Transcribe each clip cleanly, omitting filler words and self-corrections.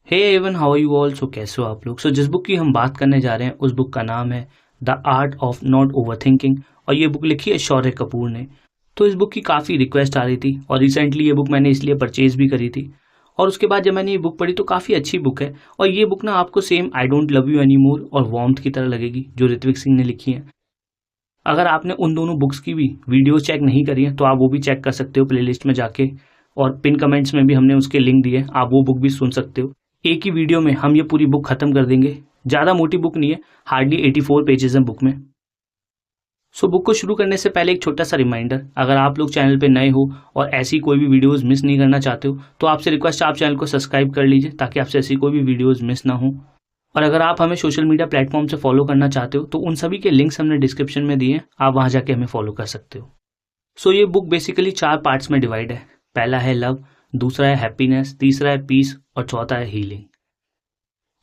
Hey everyone how are you all. So कैसे हो आप लोग। जिस बुक की हम बात करने जा रहे हैं उस बुक का नाम है the art of not over thinking और ये बुक लिखी है शौर्य कपूर ने। तो इस बुक की काफ़ी रिक्वेस्ट आ रही थी और रिसेंटली ये बुक मैंने इसलिए परचेज भी करी थी और उसके बाद जब मैंने ये बुक पढ़ी तो काफ़ी अच्छी बुक है। और ये बुक ना आपको same I don't love you any more और वार्मथ की तरह लगेगी जो ऋत्विक सिंह ने लिखी है। अगर आपने उन दोनों बुक्स की भी वीडियो चेक नहीं करी है तो आप वो भी चेक कर सकते हो प्लेलिस्ट में जाके, और पिन कमेंट्स में भी हमने उसके लिंक दिए, आप वो बुक भी सुन सकते हो। एक ही वीडियो में हम ये पूरी बुक खत्म कर देंगे। ज़्यादा मोटी बुक नहीं है, हार्डली 84 पेजेस हैं बुक में। बुक को शुरू करने से पहले एक छोटा सा रिमाइंडर, अगर आप लोग चैनल पे नए हो और ऐसी कोई भी वीडियोस मिस नहीं करना चाहते हो तो आपसे रिक्वेस्ट है आप चैनल को सब्सक्राइब कर लीजिए ताकि आपसे ऐसी कोई भी वीडियोस मिस ना हो। और अगर आप हमें सोशल मीडिया प्लेटफॉर्म से फॉलो करना चाहते हो तो उन सभी के लिंक्स हमने डिस्क्रिप्शन में दिए हैं, आप वहाँ जाके हमें फॉलो कर सकते हो। ये बुक बेसिकली 4 पार्ट्स में डिवाइड है। पहला है लव, दूसरा है हैप्पीनेस, तीसरा है पीस और चौथा है हीलिंग।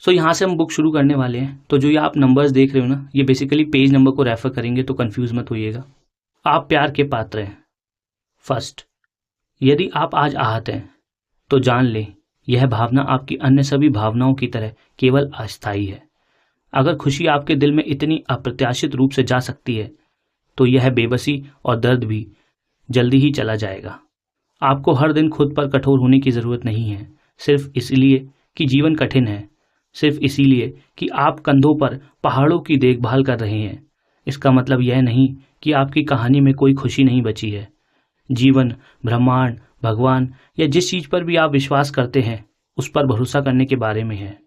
यहाँ से हम बुक शुरू करने वाले हैं। तो जो ये आप नंबर्स देख रहे हो ना, ये बेसिकली पेज नंबर को रेफर करेंगे तो कंफ्यूज मत होइएगा। आप प्यार के पात्र हैं। फर्स्ट, यदि आप आज आहत हैं तो जान लें यह भावना आपकी अन्य सभी भावनाओं की तरह केवल अस्थायी है। अगर खुशी आपके दिल में इतनी अप्रत्याशित रूप से जा सकती है तो यह बेबसी और दर्द भी जल्दी ही चला जाएगा। आपको हर दिन खुद पर कठोर होने की ज़रूरत नहीं है, सिर्फ इसलिए कि जीवन कठिन है, सिर्फ इसीलिए कि आप कंधों पर पहाड़ों की देखभाल कर रहे हैं। इसका मतलब यह नहीं कि आपकी कहानी में कोई खुशी नहीं बची है। जीवन, ब्रह्मांड, भगवान या जिस चीज़ पर भी आप विश्वास करते हैं उस पर भरोसा करने के बारे में है,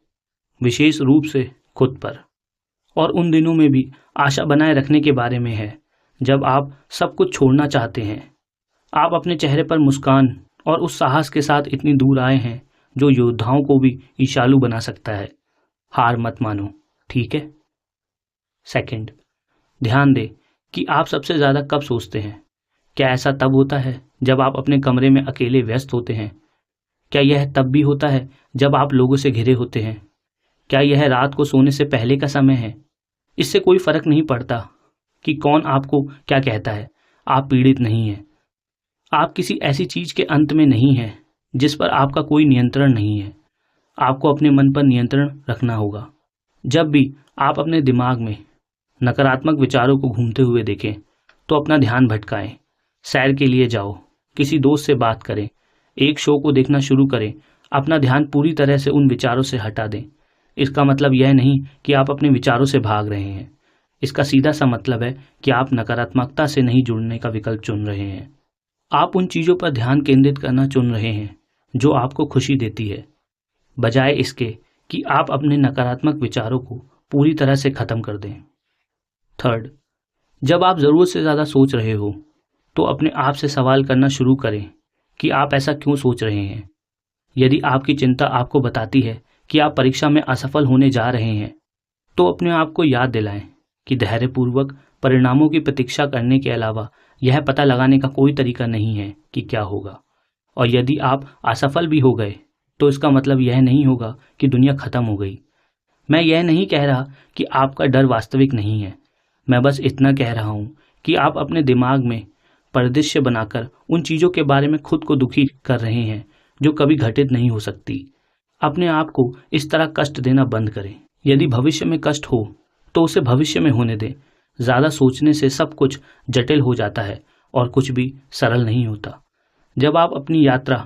विशेष रूप से खुद पर। और उन दिनों में भी आशा बनाए रखने के बारे में है जब आप सब कुछ छोड़ना चाहते हैं। आप अपने चेहरे पर मुस्कान और उस साहस के साथ इतनी दूर आए हैं जो योद्धाओं को भी ईर्ष्यालु बना सकता है। हार मत मानो, ठीक है। सेकंड, ध्यान दें कि आप सबसे ज़्यादा कब सोचते हैं। क्या ऐसा तब होता है जब आप अपने कमरे में अकेले व्यस्त होते हैं? क्या यह तब भी होता है जब आप लोगों से घिरे होते हैं? क्या यह रात को सोने से पहले का समय है? इससे कोई फर्क नहीं पड़ता कि कौन आपको क्या कहता है, आप पीड़ित नहीं हैं। आप किसी ऐसी चीज़ के अंत में नहीं हैं जिस पर आपका कोई नियंत्रण नहीं है। आपको अपने मन पर नियंत्रण रखना होगा। जब भी आप अपने दिमाग में नकारात्मक विचारों को घूमते हुए देखें तो अपना ध्यान भटकाएं। सैर के लिए जाओ, किसी दोस्त से बात करें, एक शो को देखना शुरू करें। अपना ध्यान पूरी तरह से उन विचारों से हटा दें। इसका मतलब यह नहीं कि आप अपने विचारों से भाग रहे हैं। इसका सीधा सा मतलब है कि आप नकारात्मकता से नहीं जुड़ने का विकल्प चुन रहे हैं। आप उन चीज़ों पर ध्यान केंद्रित करना चुन रहे हैं जो आपको खुशी देती है, बजाय इसके कि आप अपने नकारात्मक विचारों को पूरी तरह से ख़त्म कर दें। थर्ड, जब आप ज़रूरत से ज़्यादा सोच रहे हो तो अपने आप से सवाल करना शुरू करें कि आप ऐसा क्यों सोच रहे हैं। यदि आपकी चिंता आपको बताती है कि आप परीक्षा में असफल होने जा रहे हैं तो अपने आप को याद दिलाएं कि धैर्यपूर्वक परिणामों की प्रतीक्षा करने के अलावा यह पता लगाने का कोई तरीका नहीं है कि क्या होगा। और यदि आप असफल भी हो गए तो इसका मतलब यह नहीं होगा कि दुनिया खत्म हो गई। मैं यह नहीं कह रहा कि आपका डर वास्तविक नहीं है, मैं बस इतना कह रहा हूँ कि आप अपने दिमाग में परिदृश्य बनाकर उन चीज़ों के बारे में खुद को दुखी कर रहे हैं जो कभी घटित नहीं हो सकती। अपने आप को इस तरह कष्ट देना बंद करें। यदि भविष्य में कष्ट हो तो उसे भविष्य में होने दें। ज़्यादा सोचने से सब कुछ जटिल हो जाता है और कुछ भी सरल नहीं होता। जब आप अपनी यात्रा,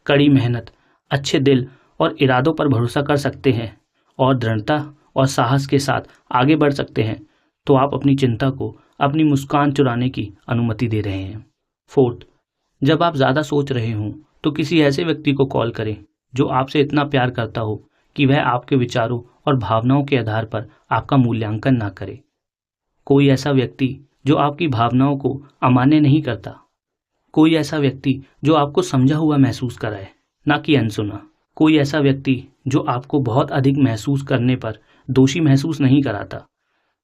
कड़ी मेहनत, अच्छे दिल और इरादों पर भरोसा कर सकते हैं और दृढ़ता और साहस के साथ आगे बढ़ सकते हैं तो आप अपनी चिंता को अपनी मुस्कान चुराने की अनुमति दे रहे हैं। फोर्थ, जब आप ज़्यादा सोच रहे हों तो किसी ऐसे व्यक्ति को कॉल करें जो आपसे इतना प्यार करता हो कि वह आपके विचारों और भावनाओं के आधार पर आपका मूल्यांकन ना करे। कोई ऐसा व्यक्ति जो आपकी भावनाओं को अमान्य नहीं करता। कोई ऐसा व्यक्ति जो आपको समझा हुआ महसूस कराए, ना कि अनसुना। कोई ऐसा व्यक्ति जो आपको बहुत अधिक महसूस करने पर दोषी महसूस नहीं कराता।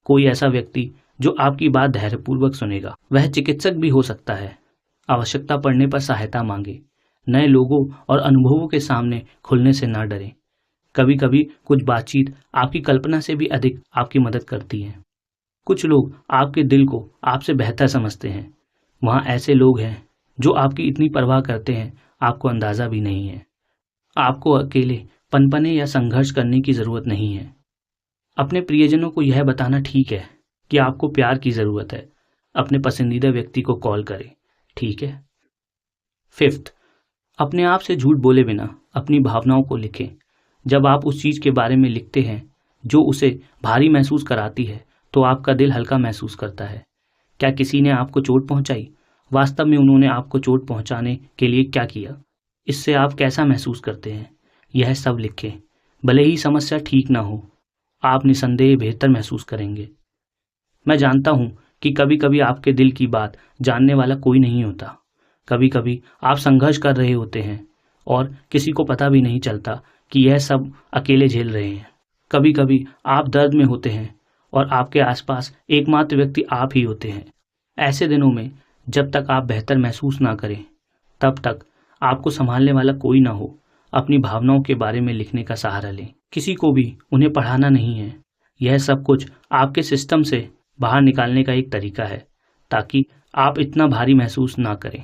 कोई ऐसा व्यक्ति जो आपकी बात धैर्यपूर्वक सुनेगा। वह चिकित्सक भी हो सकता है। आवश्यकता पड़ने पर सहायता मांगे। नए लोगों और अनुभवों के सामने खुलने से ना डरें। कभी कभी कुछ बातचीत आपकी कल्पना से भी अधिक आपकी मदद करती है। कुछ लोग आपके दिल को आपसे बेहतर समझते हैं। वहाँ ऐसे लोग हैं जो आपकी इतनी परवाह करते हैं आपको अंदाज़ा भी नहीं है। आपको अकेले पनपने या संघर्ष करने की ज़रूरत नहीं है। अपने प्रियजनों को यह बताना ठीक है कि आपको प्यार की ज़रूरत है। अपने पसंदीदा व्यक्ति को कॉल करें, ठीक है। 5th, अपने आप से झूठ बोले बिना अपनी भावनाओं को लिखें। जब आप उस चीज़ के बारे में लिखते हैं जो उसे भारी महसूस कराती है तो आपका दिल हल्का महसूस करता है। क्या किसी ने आपको चोट पहुंचाई? वास्तव में उन्होंने आपको चोट पहुंचाने के लिए क्या किया? इससे आप कैसा महसूस करते हैं? यह सब लिखें। भले ही समस्या ठीक ना हो, आप निसंदेह बेहतर महसूस करेंगे। मैं जानता हूं कि कभी कभी आपके दिल की बात जानने वाला कोई नहीं होता। कभी कभी आप संघर्ष कर रहे होते हैं और किसी को पता भी नहीं चलता कि यह सब अकेले झेल रहे हैं। कभी कभी आप दर्द में होते हैं और आपके आसपास एकमात्र व्यक्ति आप ही होते हैं। ऐसे दिनों में जब तक आप बेहतर महसूस ना करें तब तक आपको संभालने वाला कोई ना हो, अपनी भावनाओं के बारे में लिखने का सहारा लें। किसी को भी उन्हें पढ़ाना नहीं है। यह सब कुछ आपके सिस्टम से बाहर निकालने का एक तरीका है ताकि आप इतना भारी महसूस ना करें।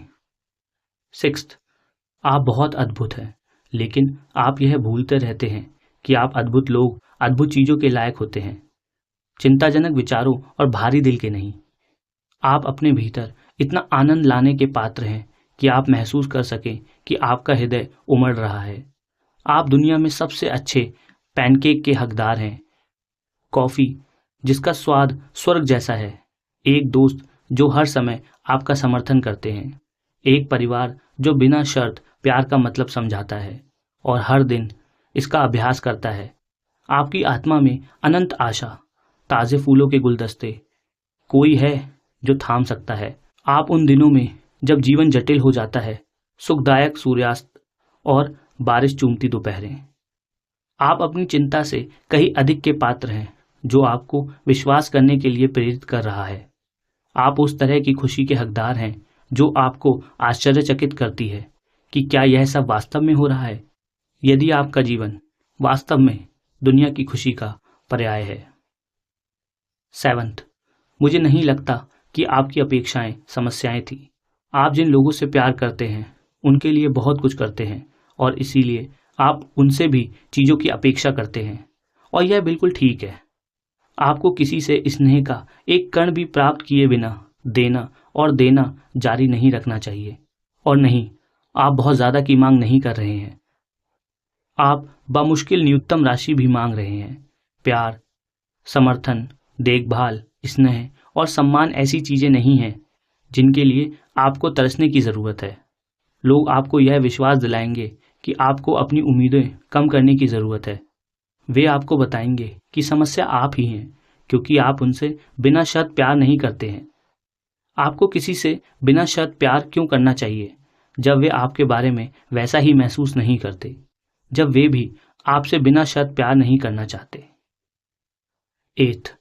6th, आप बहुत अद्भुत हैं, लेकिन आप यह भूलते रहते हैं कि आप अद्भुत लोग अद्भुत चीज़ों के लायक होते हैं, चिंताजनक विचारों और भारी दिल के नहीं। आप अपने भीतर इतना आनंद लाने के पात्र हैं कि आप महसूस कर सकें कि आपका हृदय उमड़ रहा है। आप दुनिया में सबसे अच्छे पैनकेक के हकदार हैं, कॉफ़ी जिसका स्वाद स्वर्ग जैसा है, एक दोस्त जो हर समय आपका समर्थन करते हैं, एक परिवार जो बिना शर्त प्यार का मतलब समझाता है और हर दिन इसका अभ्यास करता है। आपकी आत्मा में अनंत आशा, ताज़े फूलों के गुलदस्ते, कोई है जो थाम सकता है। आप उन दिनों में जब जीवन जटिल हो जाता है, सुखदायक सूर्यास्त और बारिश चूमती दोपहरें। आप अपनी चिंता से कहीं अधिक के पात्र हैं जो आपको विश्वास करने के लिए प्रेरित कर रहा है। आप उस तरह की खुशी के हकदार हैं जो आपको आश्चर्यचकित करती है कि क्या यह सब वास्तव में हो रहा है। यदि आपका जीवन वास्तव में दुनिया की खुशी का पर्याय है। 7th, मुझे नहीं लगता कि आपकी अपेक्षाएं समस्याएं थी। आप जिन लोगों से प्यार करते हैं उनके लिए बहुत कुछ करते हैं और इसीलिए आप उनसे भी चीज़ों की अपेक्षा करते हैं और यह बिल्कुल ठीक है। आपको किसी से स्नेह का एक कण भी प्राप्त किए बिना देना और देना जारी नहीं रखना चाहिए। और नहीं, आप बहुत ज़्यादा की मांग नहीं कर रहे हैं। आप बामुश्किल न्यूनतम राशि भी मांग रहे हैं। प्यार, समर्थन, देखभाल, स्नेह और सम्मान ऐसी चीज़ें नहीं हैं जिनके लिए आपको तरसने की ज़रूरत है। लोग आपको यह विश्वास दिलाएंगे कि आपको अपनी उम्मीदें कम करने की ज़रूरत है। वे आपको बताएंगे कि समस्या आप ही हैं क्योंकि आप उनसे बिना शर्त प्यार नहीं करते हैं। आपको किसी से बिना शर्त प्यार क्यों करना चाहिए जब वे आपके बारे में वैसा ही महसूस नहीं करते, जब वे भी आपसे बिना शर्त प्यार नहीं करना चाहते। 8th,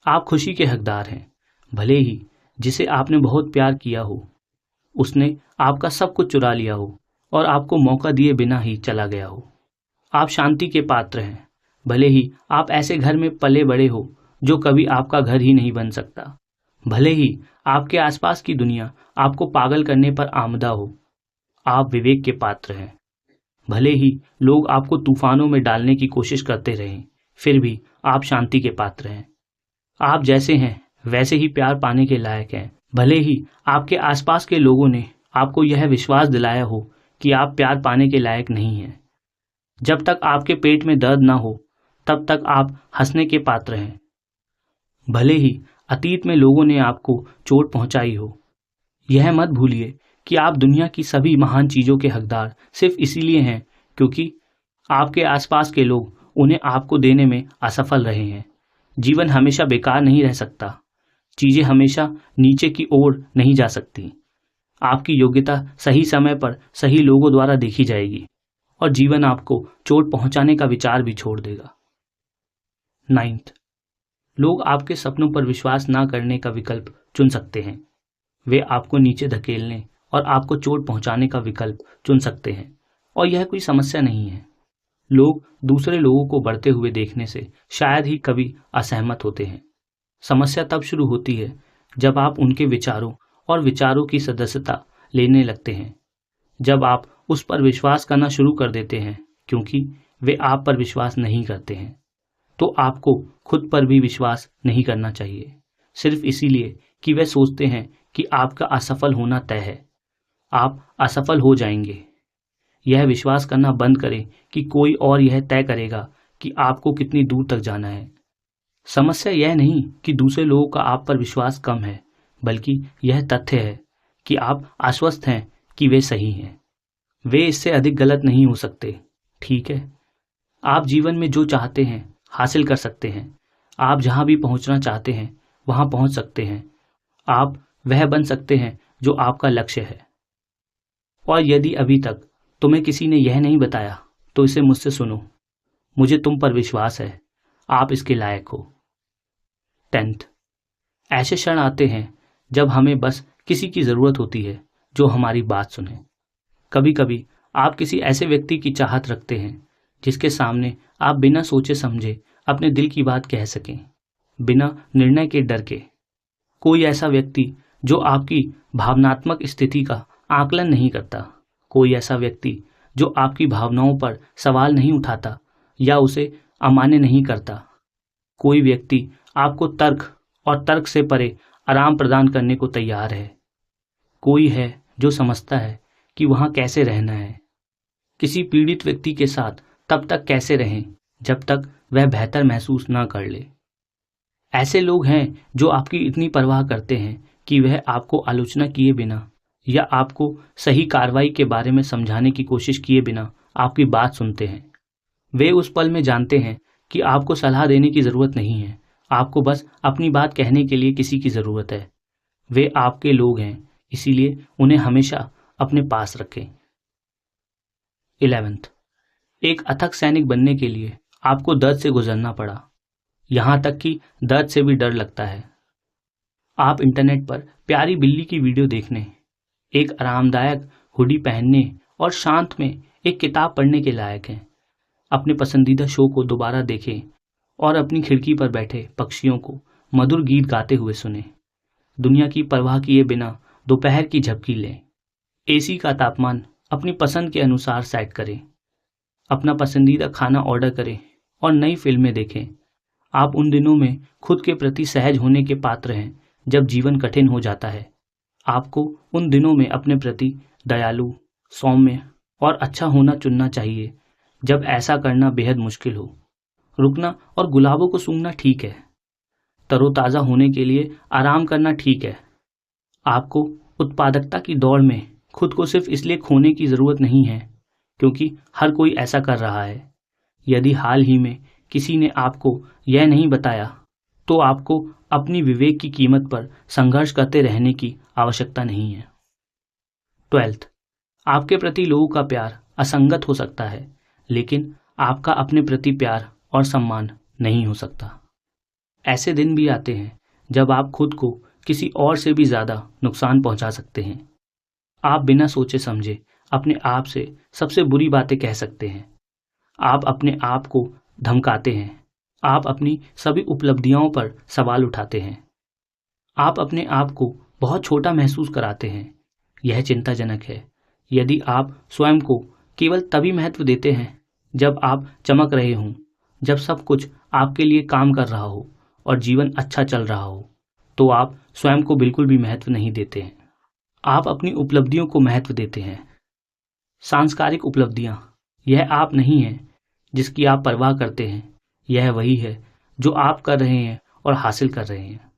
आप खुशी के हकदार हैं, भले ही जिसे आपने बहुत प्यार किया हो उसने आपका सब कुछ चुरा लिया हो और आपको मौका दिए बिना ही चला गया हो। आप शांति के पात्र हैं, भले ही आप ऐसे घर में पले बड़े हो जो कभी आपका घर ही नहीं बन सकता। भले ही आपके आसपास की दुनिया आपको पागल करने पर आमदा हो, आप विवेक के पात्र हैं। भले ही लोग आपको तूफानों में डालने की कोशिश करते रहें, फिर भी आप शांति के पात्र हैं। आप जैसे हैं वैसे ही प्यार पाने के लायक हैं। भले ही आपके आसपास के लोगों ने आपको यह विश्वास दिलाया हो कि आप प्यार पाने के लायक नहीं हैं। जब तक आपके पेट में दर्द ना हो तब तक आप हंसने के पात्र हैं। भले ही अतीत में लोगों ने आपको चोट पहुंचाई हो, यह मत भूलिए कि आप दुनिया की सभी महान चीज़ों के हकदार सिर्फ इसीलिए हैं क्योंकि आपके आसपास के लोग उन्हें आपको देने में असफल रहे हैं। जीवन हमेशा बेकार नहीं रह सकता, चीज़ें हमेशा नीचे की ओर नहीं जा सकती। आपकी योग्यता सही समय पर सही लोगों द्वारा देखी जाएगी और जीवन आपको चोट पहुंचाने का विचार भी छोड़ देगा। 9th, लोग आपके सपनों पर विश्वास ना करने का विकल्प चुन सकते हैं। वे आपको नीचे धकेलने और आपको चोट पहुंचाने का विकल्प चुन सकते हैं और यह कोई समस्या नहीं है। लोग दूसरे लोगों को बढ़ते हुए देखने से शायद ही कभी असहमत होते हैं। समस्या तब शुरू होती है जब आप उनके विचारों और विचारों की सदस्यता लेने लगते हैं, जब आप उस पर विश्वास करना शुरू कर देते हैं क्योंकि वे आप पर विश्वास नहीं करते हैं, तो आपको खुद पर भी विश्वास नहीं करना चाहिए, सिर्फ इसीलिए कि वे सोचते हैं कि आपका असफल होना तय है। आप असफल हो जाएंगे। यह विश्वास करना बंद करें कि कोई और यह तय करेगा कि आपको कितनी दूर तक जाना है। समस्या यह नहीं कि दूसरे लोगों का आप पर विश्वास कम है, बल्कि यह तथ्य है कि आप आश्वस्त हैं कि वे सही हैं। वे इससे अधिक गलत नहीं हो सकते, ठीक है? आप जीवन में जो चाहते हैं हासिल कर सकते हैं। आप जहां भी पहुंचना चाहते हैं वहां पहुंच सकते हैं। आप वह बन सकते हैं जो आपका लक्ष्य है। और यदि अभी तक तुम्हें किसी ने यह नहीं बताया तो इसे मुझसे सुनो। मुझे तुम पर विश्वास है, आप इसके लायक हो। 10th, ऐसे क्षण आते हैं जब हमें बस किसी की ज़रूरत होती है जो हमारी बात सुने। कभी कभी आप किसी ऐसे व्यक्ति की चाहत रखते हैं जिसके सामने आप बिना सोचे समझे अपने दिल की बात कह सकें, बिना निर्णय के डर के। कोई ऐसा व्यक्ति जो आपकी भावनात्मक स्थिति का आकलन नहीं करता, कोई ऐसा व्यक्ति जो आपकी भावनाओं पर सवाल नहीं उठाता या उसे अमान्य नहीं करता, कोई व्यक्ति आपको तर्क और तर्क से परे आराम प्रदान करने को तैयार है। कोई है जो समझता है कि वहां कैसे रहना है। किसी पीड़ित व्यक्ति के साथ तब तक कैसे रहें जब तक वह बेहतर महसूस ना कर ले। ऐसे लोग हैं जो आपकी इतनी परवाह करते हैं कि वह आपको आलोचना किए बिना या आपको सही कार्रवाई के बारे में समझाने की कोशिश किए बिना आपकी बात सुनते हैं। वे उस पल में जानते हैं कि आपको सलाह देने की ज़रूरत नहीं है, आपको बस अपनी बात कहने के लिए किसी की ज़रूरत है। वे आपके लोग हैं, इसीलिए उन्हें हमेशा अपने पास रखें। 11th, एक अथक सैनिक बनने के लिए आपको दर्द से गुजरना पड़ा, यहाँ तक कि दर्द से भी डर लगता है। आप इंटरनेट पर प्यारी बिल्ली की वीडियो देखने, एक आरामदायक हुडी पहनने और शांत में एक किताब पढ़ने के लायक हैं। अपने पसंदीदा शो को दोबारा देखें और अपनी खिड़की पर बैठे पक्षियों को मधुर गीत गाते हुए सुने। दुनिया की परवाह किए बिना दोपहर की झपकी लें। एसी का तापमान अपनी पसंद के अनुसार सेट करें। अपना पसंदीदा खाना ऑर्डर करें और नई फिल्में देखें। आप उन दिनों में खुद के प्रति सहज होने के पात्र हैं जब जीवन कठिन हो जाता है। आपको उन दिनों में अपने प्रति दयालु, सौम्य और अच्छा होना चुनना चाहिए जब ऐसा करना बेहद मुश्किल हो। रुकना और गुलाबों को सूंघना ठीक है। तरोताज़ा होने के लिए आराम करना ठीक है। आपको उत्पादकता की दौड़ में खुद को सिर्फ इसलिए खोने की ज़रूरत नहीं है क्योंकि हर कोई ऐसा कर रहा है। यदि हाल ही में किसी ने आपको यह नहीं बताया तो आपको अपनी विवेक की कीमत पर संघर्ष करते रहने की आवश्यकता नहीं है। 12th, आपके प्रति लोगों का प्यार असंगत हो सकता है, लेकिन आपका अपने प्रति प्यार और सम्मान नहीं हो सकता। ऐसे दिन भी आते हैं जब आप खुद को किसी और से भी ज़्यादा नुकसान पहुंचा सकते हैं। आप बिना सोचे समझे अपने आप से सबसे बुरी बातें कह सकते हैं। आप अपने आप को धमकाते हैं। आप अपनी सभी उपलब्धियों पर सवाल उठाते हैं। आप अपने आप को बहुत छोटा महसूस कराते हैं। यह चिंताजनक है। यदि आप स्वयं को केवल तभी महत्व देते हैं जब आप चमक रहे हों, जब सब कुछ आपके लिए काम कर रहा हो और जीवन अच्छा चल रहा हो, तो आप स्वयं को बिल्कुल भी महत्व नहीं देते हैं। आप अपनी उपलब्धियों को महत्व देते हैं। सांस्कारिक उपलब्धियां, यह आप नहीं है जिसकी आप परवाह करते हैं, यह वही है जो आप कर रहे हैं और हासिल कर रहे हैं।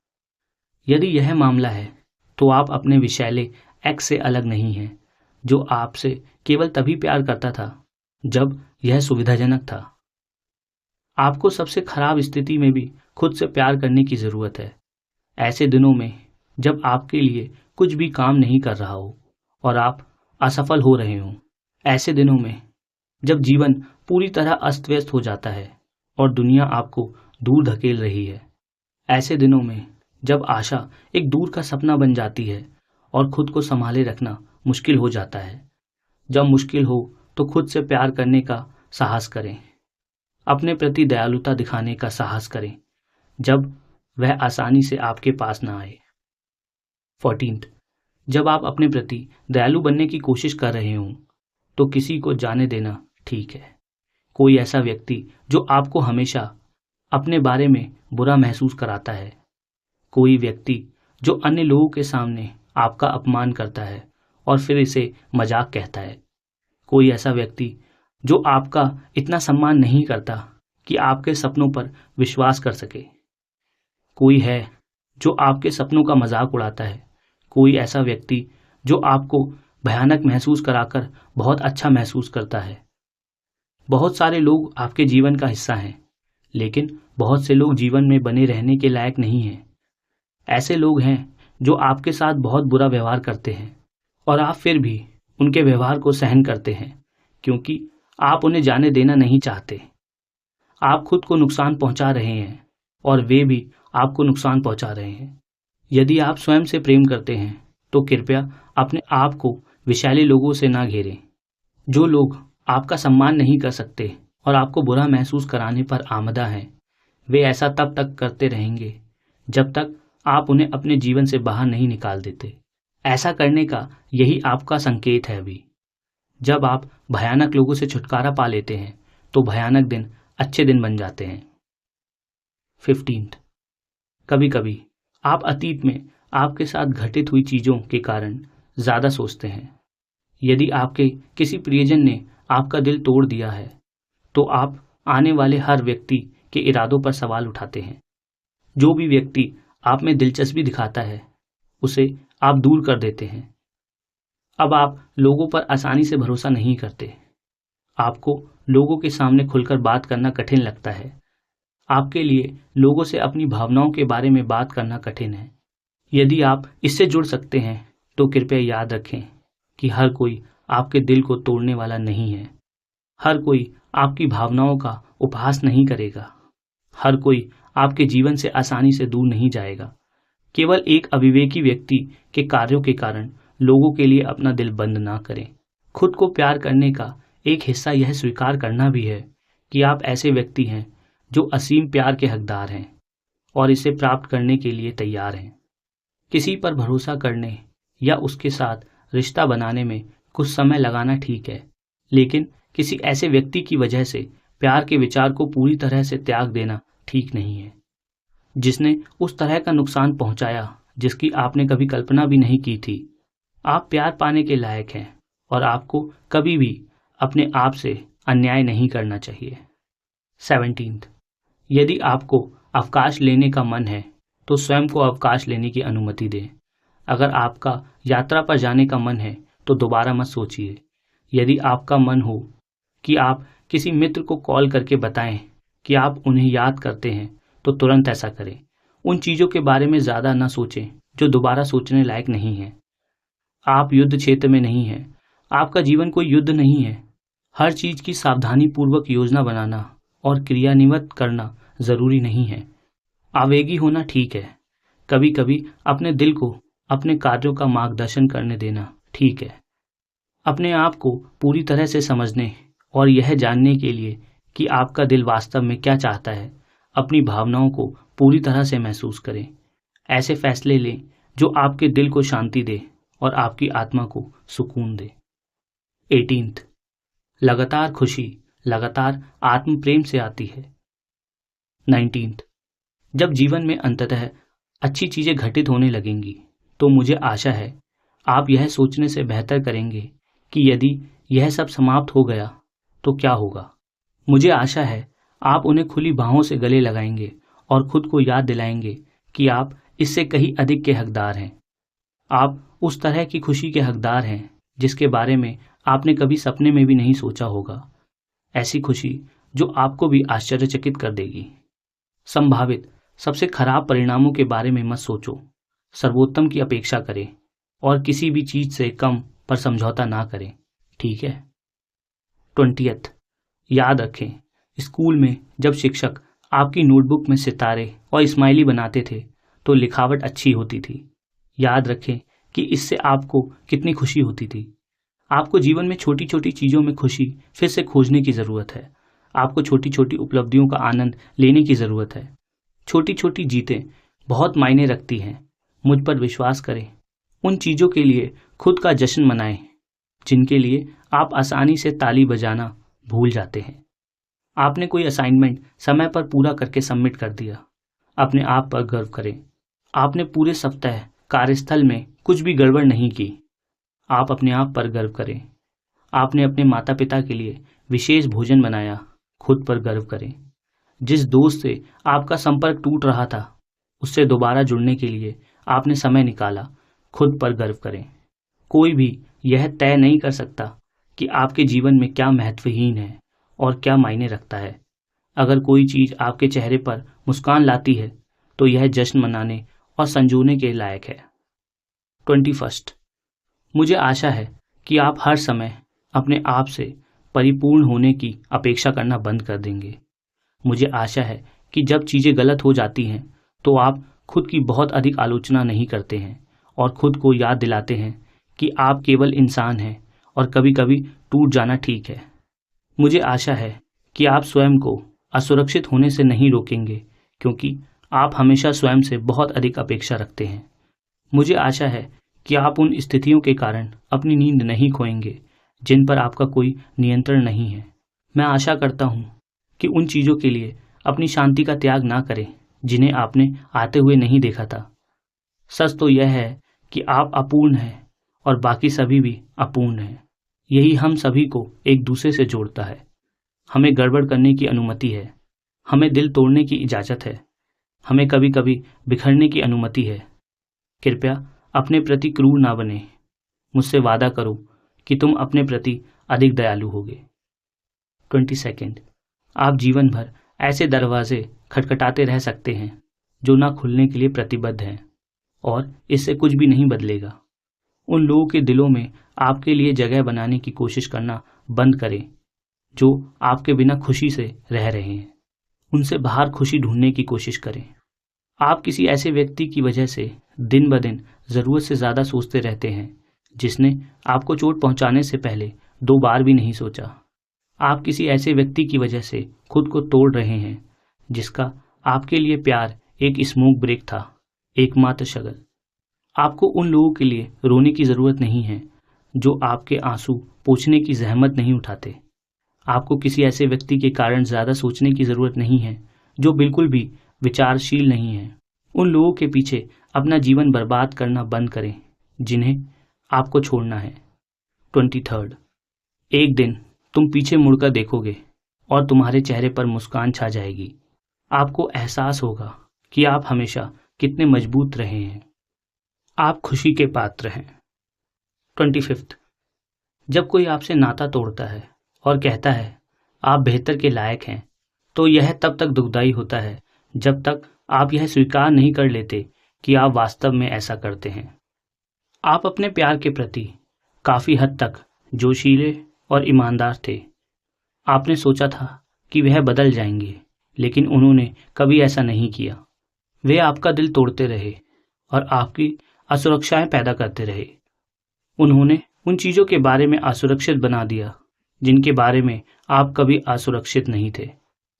यदि यह मामला है तो आप अपने विषैले एक्स से अलग नहीं हैं जो आपसे केवल तभी प्यार करता था जब यह सुविधाजनक था। आपको सबसे खराब स्थिति में भी खुद से प्यार करने की ज़रूरत है। ऐसे दिनों में जब आपके लिए कुछ भी काम नहीं कर रहा हो और आप असफल हो रहे हों, ऐसे दिनों में जब जीवन पूरी तरह अस्त व्यस्त हो जाता है और दुनिया आपको दूर धकेल रही है, ऐसे दिनों में जब आशा एक दूर का सपना बन जाती है और खुद को संभाले रखना मुश्किल हो जाता है, जब मुश्किल हो तो खुद से प्यार करने का साहस करें, अपने प्रति दयालुता दिखाने का साहस करें जब वह आसानी से आपके पास ना आए। 14th, जब आप अपने प्रति दयालु बनने की कोशिश कर रहे हों तो किसी को जाने देना ठीक है। कोई ऐसा व्यक्ति जो आपको हमेशा अपने बारे में बुरा महसूस कराता है। कोई व्यक्ति जो अन्य लोगों के सामने आपका अपमान करता है और फिर इसे मजाक कहता है। कोई ऐसा व्यक्ति जो आपका इतना सम्मान नहीं करता कि आपके सपनों पर विश्वास कर सके। कोई है जो आपके सपनों का मजाक उड़ाता है। कोई ऐसा व्यक्ति जो आपको भयानक महसूस कराकर बहुत अच्छा महसूस करता है। बहुत सारे लोग आपके जीवन का हिस्सा हैं, लेकिन बहुत से लोग जीवन में बने रहने के लायक नहीं हैं। ऐसे लोग हैं जो आपके साथ बहुत बुरा व्यवहार करते हैं और आप फिर भी उनके व्यवहार को सहन करते हैं, क्योंकि आप उन्हें जाने देना नहीं चाहते। आप खुद को नुकसान पहुंचा रहे हैं और वे भी आपको नुकसान पहुंचा रहे हैं। यदि आप स्वयं से प्रेम करते हैं तो कृपया अपने आप को विषैले लोगों से ना घेरें। जो लोग आपका सम्मान नहीं कर सकते और आपको बुरा महसूस कराने पर आमदा हैं, वे ऐसा तब तक करते रहेंगे जब तक आप उन्हें अपने जीवन से बाहर नहीं निकाल देते। ऐसा करने का यही आपका संकेत है। अभी जब आप भयानक लोगों से छुटकारा पा लेते हैं तो भयानक दिन अच्छे दिन बन जाते हैं। 15, कभी कभी आप अतीत में आपके साथ घटित हुई चीज़ों के कारण ज़्यादा सोचते हैं। यदि आपके किसी प्रियजन ने आपका दिल तोड़ दिया है तो आप आने वाले हर व्यक्ति के इरादों पर सवाल उठाते हैं। जो भी व्यक्ति आप में दिलचस्पी दिखाता है उसे आप दूर कर देते हैं। अब आप लोगों पर आसानी से भरोसा नहीं करते। आपको लोगों के सामने खुलकर बात करना कठिन लगता है। आपके लिए लोगों से अपनी भावनाओं के बारे में बात करना कठिन है। यदि आप इससे जुड़ सकते हैं तो कृपया याद रखें कि हर कोई आपके दिल को तोड़ने वाला नहीं है। हर कोई आपकी भावनाओं का उपहास नहीं करेगा। हर कोई आपके जीवन से आसानी से दूर नहीं जाएगा। केवल एक अविवेकी व्यक्ति के कार्यों के कारण लोगों के लिए अपना दिल बंद ना करें। खुद को प्यार करने का एक हिस्सा यह स्वीकार करना भी है कि आप ऐसे व्यक्ति हैं जो असीम प्यार के हकदार हैं और इसे प्राप्त करने के लिए तैयार हैं। किसी पर भरोसा करने या उसके साथ रिश्ता बनाने में कुछ समय लगाना ठीक है, लेकिन किसी ऐसे व्यक्ति की वजह से प्यार के विचार को पूरी तरह से त्याग देना ठीक नहीं है, जिसने उस तरह का नुकसान पहुंचाया जिसकी आपने कभी कल्पना भी नहीं की थी। आप प्यार पाने के लायक हैं और आपको कभी भी अपने आप से अन्याय नहीं करना चाहिए। 17, यदि आपको अवकाश लेने का मन है तो स्वयं को अवकाश लेने की अनुमति दें। अगर आपका यात्रा पर जाने का मन है तो दोबारा मत सोचिए। यदि आपका मन हो कि आप किसी मित्र को कॉल करके बताएं कि आप उन्हें याद करते हैं तो तुरंत ऐसा करें। उन चीज़ों के बारे में ज़्यादा ना सोचें जो दोबारा सोचने लायक नहीं है। आप युद्ध क्षेत्र में नहीं हैं। आपका जीवन कोई युद्ध नहीं है। हर चीज़ की सावधानी पूर्वक योजना बनाना और क्रियान्वित करना ज़रूरी नहीं है। आवेगी होना ठीक है। कभी कभी अपने दिल को अपने कार्यों का मार्गदर्शन करने देना ठीक है। अपने आप को पूरी तरह से समझने और यह जानने के लिए कि आपका दिल वास्तव में क्या चाहता है, अपनी भावनाओं को पूरी तरह से महसूस करें। ऐसे फैसले लें जो आपके दिल को शांति दे और आपकी आत्मा को सुकून दे। 18, लगातार खुशी लगातार आत्म प्रेम से आती है। 19, जब जीवन में अंततः अच्छी चीजें घटित होने लगेंगी तो मुझे आशा है आप यह सोचने से बेहतर करेंगे कि यदि यह सब समाप्त हो गया तो क्या होगा। मुझे आशा है आप उन्हें खुली बाहों से गले लगाएंगे और खुद को याद दिलाएंगे कि आप इससे कहीं अधिक के हकदार हैं। आप उस तरह की खुशी के हकदार हैं जिसके बारे में आपने कभी सपने में भी नहीं सोचा होगा। ऐसी खुशी जो आपको भी आश्चर्यचकित कर देगी। संभावित सबसे खराब परिणामों के बारे में मत सोचो। सर्वोत्तम की अपेक्षा करें और किसी भी चीज से कम पर समझौता ना करें, ठीक है। 20, याद रखें, स्कूल में जब शिक्षक आपकी नोटबुक में सितारे और स्माइली बनाते थे तो लिखावट अच्छी होती थी। याद रखें कि इससे आपको कितनी खुशी होती थी। आपको जीवन में छोटी छोटी चीज़ों में खुशी फिर से खोजने की ज़रूरत है। आपको छोटी छोटी उपलब्धियों का आनंद लेने की ज़रूरत है। छोटी छोटी जीतें बहुत मायने रखती हैं। मुझ पर विश्वास करें। उन चीज़ों के लिए खुद का जश्न मनाएं जिनके लिए आप आसानी से ताली बजाना भूल जाते हैं। आपने कोई असाइनमेंट समय पर पूरा करके सबमिट कर दिया। अपने आप पर गर्व करें। आपने पूरे सप्ताह कार्यस्थल में कुछ भी गड़बड़ नहीं की। आप अपने आप पर गर्व करें। आपने अपने माता पिता के लिए विशेष भोजन बनाया। खुद पर गर्व करें। जिस दोस्त से आपका संपर्क टूट रहा था, उससे दोबारा जुड़ने के लिए आपने समय निकाला। खुद पर गर्व करें। कोई भी यह तय नहीं कर सकता कि आपके जीवन में क्या महत्वहीन है और क्या मायने रखता है। अगर कोई चीज़ आपके चेहरे पर मुस्कान लाती है तो यह जश्न मनाने और संजोने के लायक है। 21। मुझे आशा है कि आप हर समय अपने आप से परिपूर्ण होने की अपेक्षा करना बंद कर देंगे। मुझे आशा है कि जब चीज़ें गलत हो जाती हैं तो आप खुद की बहुत अधिक आलोचना नहीं करते हैं और खुद को याद दिलाते हैं कि आप केवल इंसान हैं और कभी कभी टूट जाना ठीक है। मुझे आशा है कि आप स्वयं को असुरक्षित होने से नहीं रोकेंगे, क्योंकि आप हमेशा स्वयं से बहुत अधिक अपेक्षा रखते हैं। मुझे आशा है कि आप उन स्थितियों के कारण अपनी नींद नहीं खोएंगे जिन पर आपका कोई नियंत्रण नहीं है। मैं आशा करता हूँ कि उन चीज़ों के लिए अपनी शांति का त्याग ना करें जिन्हें आपने आते हुए नहीं देखा था। सच तो यह है कि आप अपूर्ण हैं और बाकी सभी भी अपूर्ण हैं। यही हम सभी को एक दूसरे से जोड़ता है। हमें गड़बड़ करने की अनुमति है। हमें दिल तोड़ने की इजाज़त है। हमें कभी कभी बिखरने की अनुमति है। कृपया अपने प्रति क्रूर ना बने। मुझसे वादा करो कि तुम अपने प्रति अधिक दयालु होगे। 22। आप जीवन भर ऐसे दरवाजे खटखटाते रह सकते हैं जो ना खुलने के लिए प्रतिबद्ध हैं, और इससे कुछ भी नहीं बदलेगा। उन लोगों के दिलों में आपके लिए जगह बनाने की कोशिश करना बंद करें जो आपके बिना खुशी से रह रहे हैं। उनसे बाहर खुशी ढूंढने की कोशिश करें। आप किसी ऐसे व्यक्ति की वजह से दिन ब दिन ज़रूरत से ज़्यादा सोचते रहते हैं जिसने आपको चोट पहुंचाने से पहले 2 बार भी नहीं सोचा। आप किसी ऐसे व्यक्ति की वजह से खुद को तोड़ रहे हैं जिसका आपके लिए प्यार एक स्मोक ब्रेक था, एकमात्र शगल। आपको उन लोगों के लिए रोने की ज़रूरत नहीं है जो आपके आंसू पोंछने की जहमत नहीं उठाते। आपको किसी ऐसे व्यक्ति के कारण ज़्यादा सोचने की ज़रूरत नहीं है जो बिल्कुल भी विचारशील नहीं है। उन लोगों के पीछे अपना जीवन बर्बाद करना बंद करें जिन्हें आपको छोड़ना है। 23। एक दिन तुम पीछे मुड़कर देखोगे और तुम्हारे चेहरे पर मुस्कान छा जाएगी। आपको एहसास होगा कि आप हमेशा कितने मजबूत रहे हैं। आप खुशी के पात्र हैं। 25। जब कोई आपसे नाता तोड़ता है और कहता है आप बेहतर के लायक हैं, तो यह तब तक दुखदाई होता है जब तक आप यह स्वीकार नहीं कर लेते कि आप वास्तव में ऐसा करते हैं। आप अपने प्यार के प्रति काफ़ी हद तक जोशीले और ईमानदार थे। आपने सोचा था कि वह बदल जाएंगे, लेकिन उन्होंने कभी ऐसा नहीं किया। वे आपका दिल तोड़ते रहे और आपकी असुरक्षाएं पैदा करते रहे। उन्होंने उन चीज़ों के बारे में असुरक्षित बना दिया जिनके बारे में आप कभी असुरक्षित नहीं थे।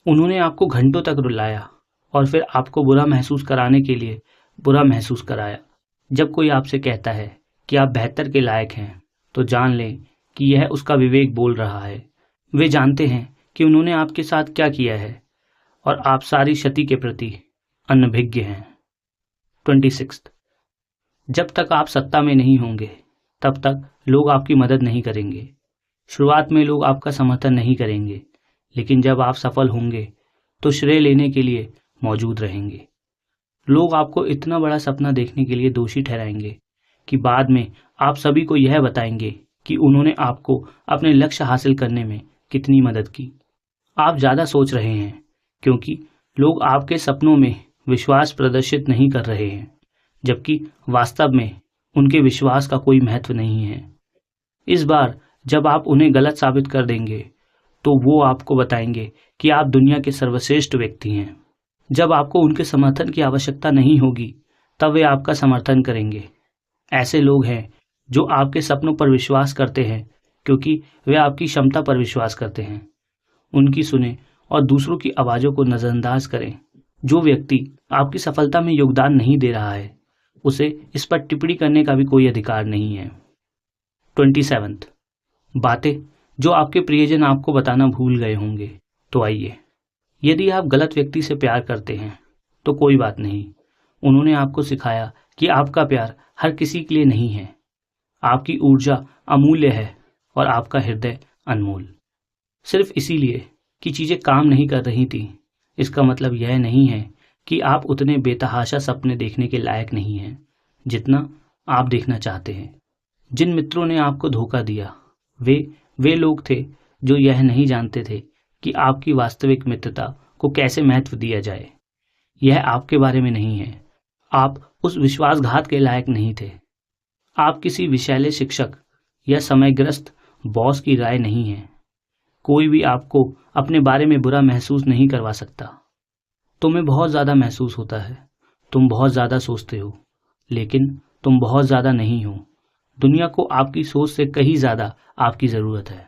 उन्होंने आपको घंटों तक रुलाया और फिर आपको बुरा महसूस कराने के लिए बुरा महसूस कराया। जब कोई आपसे कहता है कि आप बेहतर के लायक हैं, तो जान लें कि यह उसका विवेक बोल रहा है। वे जानते हैं कि उन्होंने आपके साथ क्या किया है और आप सारी क्षति के प्रति अनभिज्ञ हैं। 26। जब तक आप सत्ता में नहीं होंगे तब तक लोग आपकी मदद नहीं करेंगे। शुरुआत में लोग आपका समर्थन नहीं करेंगे, लेकिन जब आप सफल होंगे तो श्रेय लेने के लिए मौजूद रहेंगे। लोग आपको इतना बड़ा सपना देखने के लिए दोषी ठहराएंगे कि बाद में आप सभी को यह बताएंगे कि उन्होंने आपको अपने लक्ष्य हासिल करने में कितनी मदद की। आप ज़्यादा सोच रहे हैं क्योंकि लोग आपके सपनों में विश्वास प्रदर्शित नहीं कर रहे हैं, जबकि वास्तव में उनके विश्वास का कोई महत्व नहीं है। इस बार जब आप उन्हें गलत साबित कर देंगे तो वो आपको बताएंगे कि आप दुनिया के सर्वश्रेष्ठ व्यक्ति हैं। जब आपको उनके समर्थन की आवश्यकता नहीं होगी तब वे आपका समर्थन करेंगे। ऐसे लोग हैं जो आपके सपनों पर विश्वास करते हैं क्योंकि वे आपकी क्षमता पर विश्वास करते हैं। उनकी सुने और दूसरों की आवाज़ों को नज़रअंदाज करें। जो व्यक्ति आपकी सफलता में योगदान नहीं दे रहा है, उसे इस पर टिप्पणी करने का भी कोई अधिकार नहीं है। 27। बातें जो आपके प्रियजन आपको बताना भूल गए होंगे तो आइए, यदि आप गलत व्यक्ति से प्यार करते हैं तो कोई बात नहीं। उन्होंने आपको सिखाया कि आपका प्यार हर किसी के लिए नहीं है। आपकी ऊर्जा अमूल्य है और आपका हृदय अनमोल। सिर्फ इसीलिए कि चीजें काम नहीं कर रही थी, इसका मतलब यह नहीं है कि आप उतने बेतहाशा सपने देखने के लायक नहीं हैं जितना आप देखना चाहते हैं। जिन मित्रों ने आपको धोखा दिया वे लोग थे जो यह नहीं जानते थे कि आपकी वास्तविक मित्रता को कैसे महत्व दिया जाए। यह आपके बारे में नहीं है। आप उस विश्वासघात के लायक नहीं थे। आप किसी विषैले शिक्षक या समयग्रस्त बॉस की राय नहीं है। कोई भी आपको अपने बारे में बुरा महसूस नहीं करवा सकता। तुम्हें बहुत ज़्यादा महसूस होता है, तुम बहुत ज़्यादा सोचते हो, लेकिन तुम बहुत ज़्यादा नहीं हो। दुनिया को आपकी सोच से कहीं ज़्यादा आपकी ज़रूरत है।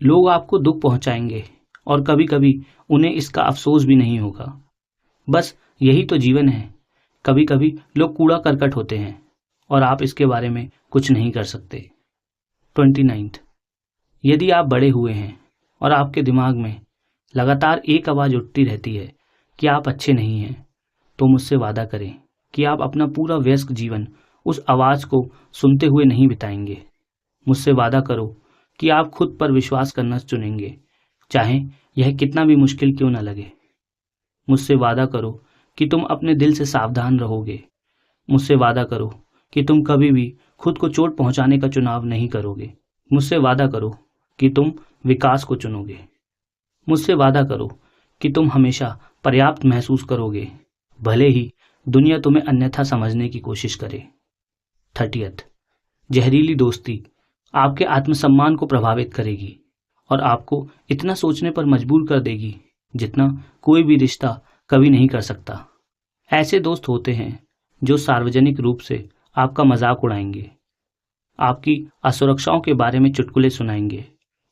लोग आपको दुख पहुंचाएंगे और कभी कभी उन्हें इसका अफसोस भी नहीं होगा। बस यही तो जीवन है। कभी कभी लोग कूड़ा करकट होते हैं और आप इसके बारे में कुछ नहीं कर सकते। 29, यदि आप बड़े हुए हैं और आपके दिमाग में लगातार एक आवाज़ उठती रहती है कि आप अच्छे नहीं हैं, तो मुझसे वादा करें कि आप अपना पूरा वयस्क जीवन उस आवाज़ को सुनते हुए नहीं बिताएंगे। मुझसे वादा करो कि आप खुद पर विश्वास करना चुनेंगे, चाहे यह कितना भी मुश्किल क्यों न लगे। मुझसे वादा करो कि तुम अपने दिल से सावधान रहोगे। मुझसे वादा करो कि तुम कभी भी खुद को चोट पहुंचाने का चुनाव नहीं करोगे। मुझसे वादा करो कि तुम विकास को चुनोगे। मुझसे वादा करो कि तुम हमेशा पर्याप्त महसूस करोगे, भले ही दुनिया तुम्हें अन्यथा समझने की कोशिश करे। 30, जहरीली दोस्ती आपके आत्मसम्मान को प्रभावित करेगी और आपको इतना सोचने पर मजबूर कर देगी जितना कोई भी रिश्ता कभी नहीं कर सकता। ऐसे दोस्त होते हैं जो सार्वजनिक रूप से आपका मजाक उड़ाएंगे, आपकी असुरक्षाओं के बारे में चुटकुले सुनाएंगे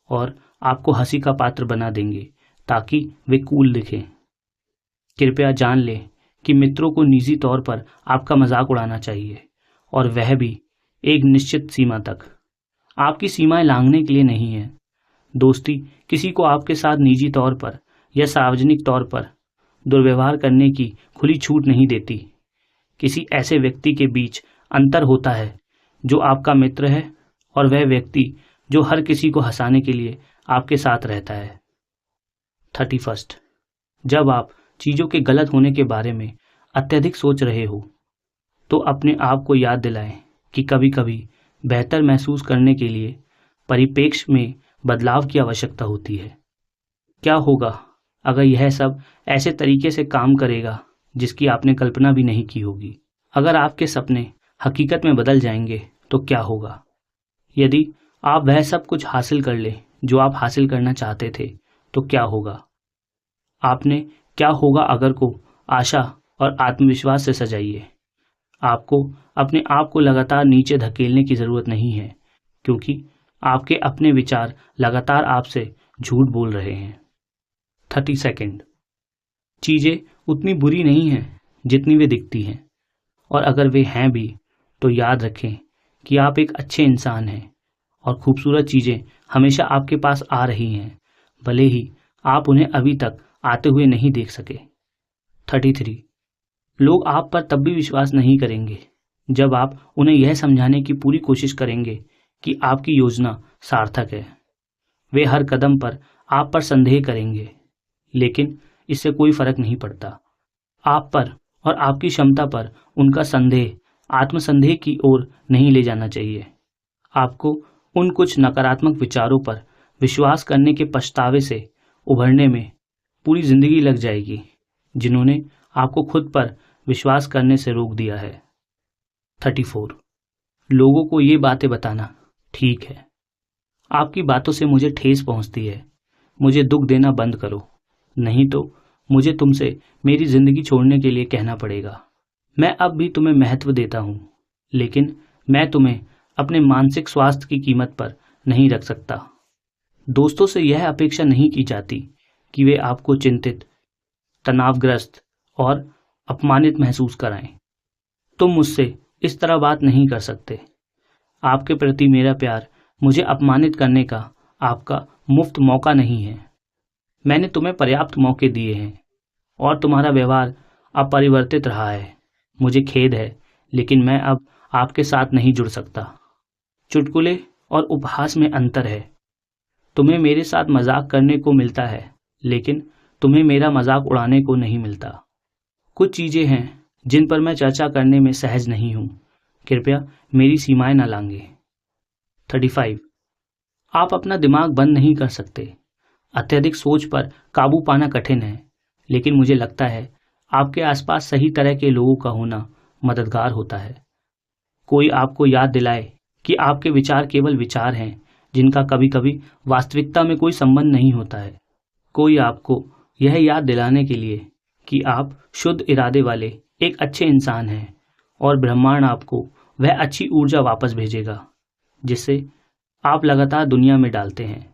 और आपको हंसी का पात्र बना देंगे ताकि वे कूल दिखें। कृपया जान लें कि मित्रों को निजी तौर पर आपका मजाक उड़ाना चाहिए, और वह भी एक निश्चित सीमा तक। आपकी सीमाएं लांघने के लिए नहीं है। दोस्ती किसी को आपके साथ निजी तौर पर या सार्वजनिक तौर पर दुर्व्यवहार करने की खुली छूट नहीं देती। किसी ऐसे व्यक्ति के बीच अंतर होता है जो आपका मित्र है और वह व्यक्ति जो हर किसी को हंसाने के लिए आपके साथ रहता है। 31, जब आप चीज़ों के गलत होने के बारे में अत्यधिक सोच रहे हो तो अपने आप को याद दिलाएं कि कभी कभी बेहतर महसूस करने के लिए परिप्रेक्ष्य में बदलाव की आवश्यकता होती है। क्या होगा अगर यह सब ऐसे तरीके से काम करेगा जिसकी आपने कल्पना भी नहीं की होगी? अगर आपके सपने हकीकत में बदल जाएंगे तो क्या होगा? यदि आप वह सब कुछ हासिल कर ले जो आप हासिल करना चाहते थे तो क्या होगा? आपने क्या होगा अगर को आशा और आत्मविश्वास से सजाइए। आपको अपने आप को लगातार नीचे धकेलने की ज़रूरत नहीं है, क्योंकि आपके अपने विचार लगातार आपसे झूठ बोल रहे हैं। 32, चीज़ें उतनी बुरी नहीं हैं जितनी वे दिखती हैं, और अगर वे हैं भी तो याद रखें कि आप एक अच्छे इंसान हैं और खूबसूरत चीज़ें हमेशा आपके पास आ रही हैं, भले ही आप उन्हें अभी तक आते हुए नहीं देख सके। 33, लोग आप पर तब भी विश्वास नहीं करेंगे जब आप उन्हें यह समझाने की पूरी कोशिश करेंगे कि आपकी योजना सार्थक है। वे हर कदम पर आप पर संदेह करेंगे, लेकिन इससे कोई फर्क नहीं पड़ता। आप पर और आपकी क्षमता पर उनका संदेह आत्मसंदेह की ओर नहीं ले जाना चाहिए। आपको उन कुछ नकारात्मक विचारों पर विश्वास करने के पछतावे से उभरने में पूरी जिंदगी लग जाएगी जिन्होंने आपको खुद पर विश्वास करने से रोक दिया है। 34, लोगों को ये बातें बताना ठीक है। आपकी बातों से मुझे ठेस पहुंचती है। मुझे दुख देना बंद करो, नहीं तो मुझे तुमसे मेरी जिंदगी छोड़ने के लिए कहना पड़ेगा। मैं अब भी तुम्हें महत्व देता हूँ, लेकिन मैं तुम्हें अपने मानसिक स्वास्थ्य की कीमत पर नहीं रख सकता। दोस्तों से यह अपेक्षा नहीं की जाती कि वे आपको चिंतित, तनावग्रस्त और अपमानित महसूस कराएं। तुम मुझसे इस तरह बात नहीं कर सकते। आपके प्रति मेरा प्यार मुझे अपमानित करने का आपका मुफ्त मौका नहीं है। मैंने तुम्हें पर्याप्त मौके दिए हैं और तुम्हारा व्यवहार अपरिवर्तित रहा है। मुझे खेद है, लेकिन मैं अब आपके साथ नहीं जुड़ सकता। चुटकुले और उपहास में अंतर है। तुम्हें मेरे साथ मजाक करने को मिलता है, लेकिन तुम्हें मेरा मजाक उड़ाने को नहीं मिलता। कुछ चीजें हैं जिन पर मैं चर्चा करने में सहज नहीं हूं। कृपया मेरी सीमाएं न लांघें। 35। आप अपना दिमाग बंद नहीं कर सकते। अत्यधिक सोच पर काबू पाना कठिन है, लेकिन मुझे लगता है आपके आसपास सही तरह के लोगों का होना मददगार होता है। कोई आपको याद दिलाए कि आपके विचार केवल विचार हैं, जिनका कभी कभी वास्तविकता में कोई संबंध नहीं होता है। कोई आपको यह याद दिलाने के लिए कि आप शुद्ध इरादे वाले एक अच्छे इंसान हैं और ब्रह्मांड आपको वह अच्छी ऊर्जा वापस भेजेगा जिसे आप लगातार दुनिया में डालते हैं।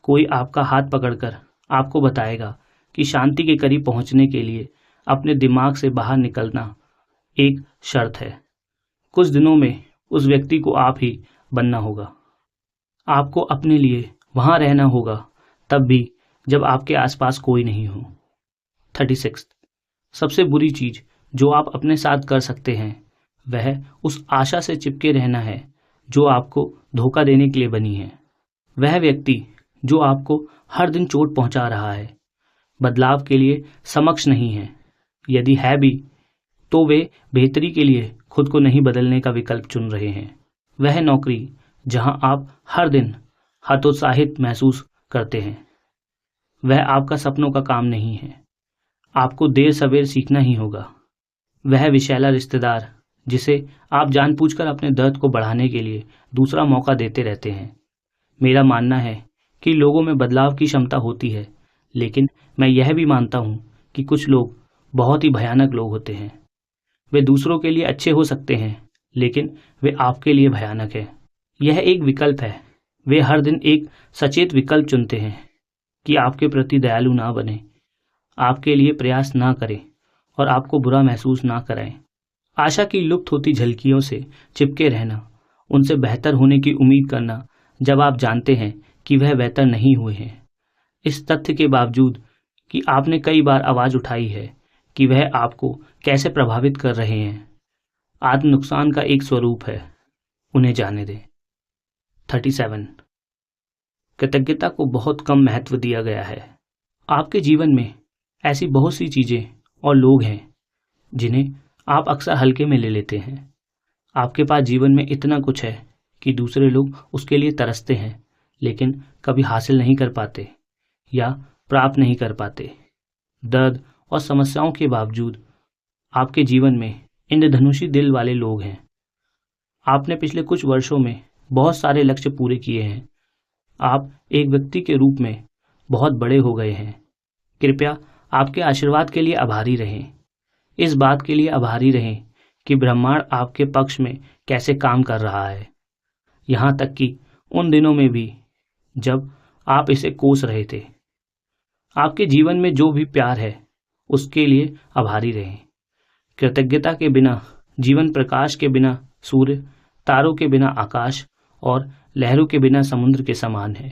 कोई आपका हाथ पकड़कर आपको बताएगा कि शांति के करीब पहुंचने के लिए अपने दिमाग से बाहर निकलना एक शर्त है। कुछ दिनों में उस व्यक्ति को आप ही बनना होगा। आपको अपने लिए वहां रहना होगा, तब भी जब आपके आसपास कोई नहीं हो। 36। सबसे बुरी चीज जो आप अपने साथ कर सकते हैं वह उस आशा से चिपके रहना है जो आपको धोखा देने के लिए बनी है। वह व्यक्ति जो आपको हर दिन चोट पहुंचा रहा है, बदलाव के लिए समक्ष नहीं है। यदि है भी, तो वे बेहतरी के लिए खुद को नहीं बदलने का विकल्प चुन रहे हैं। वह नौकरी जहां आप हर दिन हतोत्साहित महसूस करते हैं, वह आपका सपनों का काम नहीं है। आपको देर सवेर सीखना ही होगा। वह विशैला रिश्तेदार जिसे आप जानबूझकर अपने दर्द को बढ़ाने के लिए दूसरा मौका देते रहते हैं। मेरा मानना है कि लोगों में बदलाव की क्षमता होती है, लेकिन मैं यह भी मानता हूं कि कुछ लोग बहुत ही भयानक लोग होते हैं। वे दूसरों के लिए अच्छे हो सकते हैं, लेकिन वे आपके लिए भयानक है। यह एक विकल्प है। वे हर दिन एक सचेत विकल्प चुनते हैं कि आपके प्रति दयालु ना बने, आपके लिए प्रयास ना करें और आपको बुरा महसूस ना कराएं। आशा की लुप्त होती झलकियों से चिपके रहना, उनसे बेहतर होने की उम्मीद करना जब आप जानते हैं कि वह बेहतर नहीं हुए हैं। इस तथ्य के बावजूद कि आपने कई बार आवाज उठाई है कि वह आपको कैसे प्रभावित कर रहे हैं। आत्म नुकसान का एक स्वरूप है, उन्हें जाने दें। 37। कृतज्ञता को बहुत कम महत्व दिया गया है। आपके जीवन में ऐसी बहुत सी चीजें और लोग हैं जिन्हें आप अक्सर हल्के में ले लेते हैं। आपके पास जीवन में इतना कुछ है कि दूसरे लोग उसके लिए तरसते हैं, लेकिन कभी हासिल नहीं कर पाते या प्राप्त नहीं कर पाते। दर्द और समस्याओं के बावजूद आपके जीवन में इंद्रधनुषी दिल वाले लोग हैं। आपने पिछले कुछ वर्षों में बहुत सारे लक्ष्य पूरे किए हैं। आप एक व्यक्ति के रूप में बहुत बड़े हो गए हैं। कृपया आपके आशीर्वाद के लिए आभारी रहें। इस बात के लिए आभारी रहें कि ब्रह्मांड आपके पक्ष में कैसे काम कर रहा है, यहाँ तक कि उन दिनों में भी जब आप इसे कोस रहे थे। आपके जीवन में जो भी प्यार है उसके लिए आभारी रहें। कृतज्ञता के बिना जीवन, प्रकाश के बिना सूर्य, तारों के बिना आकाश और लहरों के बिना समुद्र के समान है।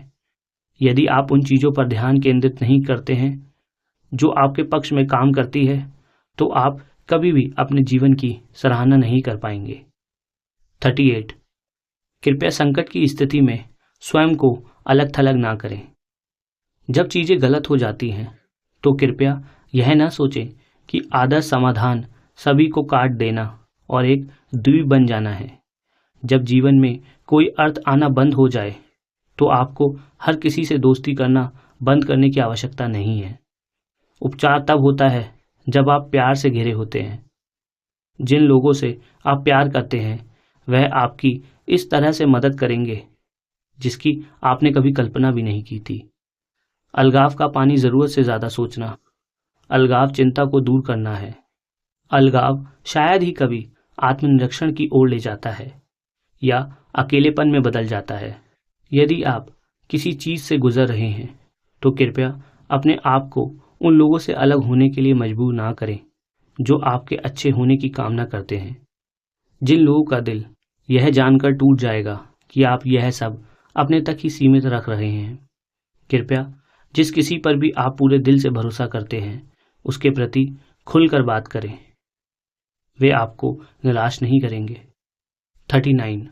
यदि आप उन चीजों पर ध्यान केंद्रित नहीं करते हैं जो आपके पक्ष में काम करती है, तो आप कभी भी अपने जीवन की सराहना नहीं कर पाएंगे। 38। कृपया संकट की स्थिति में स्वयं को अलग थलग ना करें। जब चीजें गलत हो जाती हैं तो कृपया यह ना सोचें कि आदर्श समाधान सभी को काट देना और एक द्वीप बन जाना है। जब जीवन में कोई अर्थ आना बंद हो जाए तो आपको हर किसी से दोस्ती करना बंद करने की आवश्यकता नहीं है। उपचार तब होता है जब आप प्यार से घिरे होते हैं। जिन लोगों से आप प्यार करते हैं वह आपकी इस तरह से मदद करेंगे जिसकी आपने कभी कल्पना भी नहीं की थी। अलगाव का पानी जरूरत से ज्यादा सोचना। अलगाव चिंता को दूर करना है। अलगाव शायद ही कभी आत्मनिरीक्षण की ओर ले जाता है या अकेलेपन में बदल जाता है। यदि आप किसी चीज से गुजर रहे हैं तो कृपया अपने आप को उन लोगों से अलग होने के लिए मजबूर ना करें जो आपके अच्छे होने की कामना करते हैं। जिन लोगों का दिल यह जानकर टूट जाएगा कि आप यह सब अपने तक ही सीमित रख रहे हैं, कृपया जिस किसी पर भी आप पूरे दिल से भरोसा करते हैं उसके प्रति खुलकर बात करें, वे आपको निराश नहीं करेंगे। 39।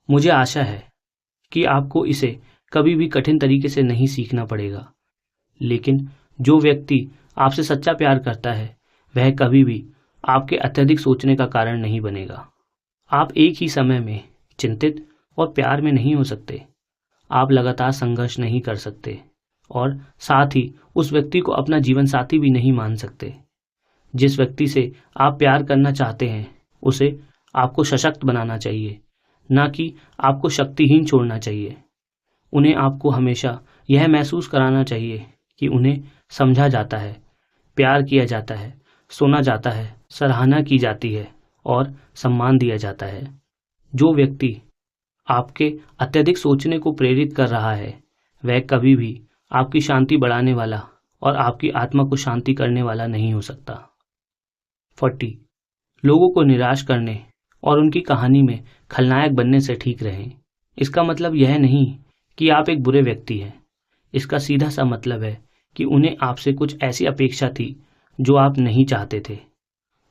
मुझे आशा है कि आपको इसे कभी भी कठिन तरीके से नहीं सीखना पड़ेगा, लेकिन जो व्यक्ति आपसे सच्चा प्यार करता है वह कभी भी आपके अत्यधिक सोचने का कारण नहीं बनेगा। आप एक ही समय में चिंतित और प्यार में नहीं हो सकते। आप लगातार संघर्ष नहीं कर सकते और साथ ही उस व्यक्ति को अपना जीवन साथी भी नहीं मान सकते। जिस व्यक्ति से आप प्यार करना चाहते हैं उसे आपको सशक्त बनाना चाहिए, ना कि आपको शक्तिहीन छोड़ना चाहिए। उन्हें आपको हमेशा यह महसूस कराना चाहिए कि उन्हें समझा जाता है, प्यार किया जाता है, सुना जाता है, सराहना की जाती है और सम्मान दिया जाता है। जो व्यक्ति आपके अत्यधिक सोचने को प्रेरित कर रहा है वह कभी भी आपकी शांति बढ़ाने वाला और आपकी आत्मा को शांति करने वाला नहीं हो सकता। 40। लोगों को निराश करने और उनकी कहानी में खलनायक बनने से ठीक रहें। इसका मतलब यह नहीं कि आप एक बुरे व्यक्ति हैं। इसका सीधा सा मतलब है कि उन्हें आपसे कुछ ऐसी अपेक्षा थी जो आप नहीं चाहते थे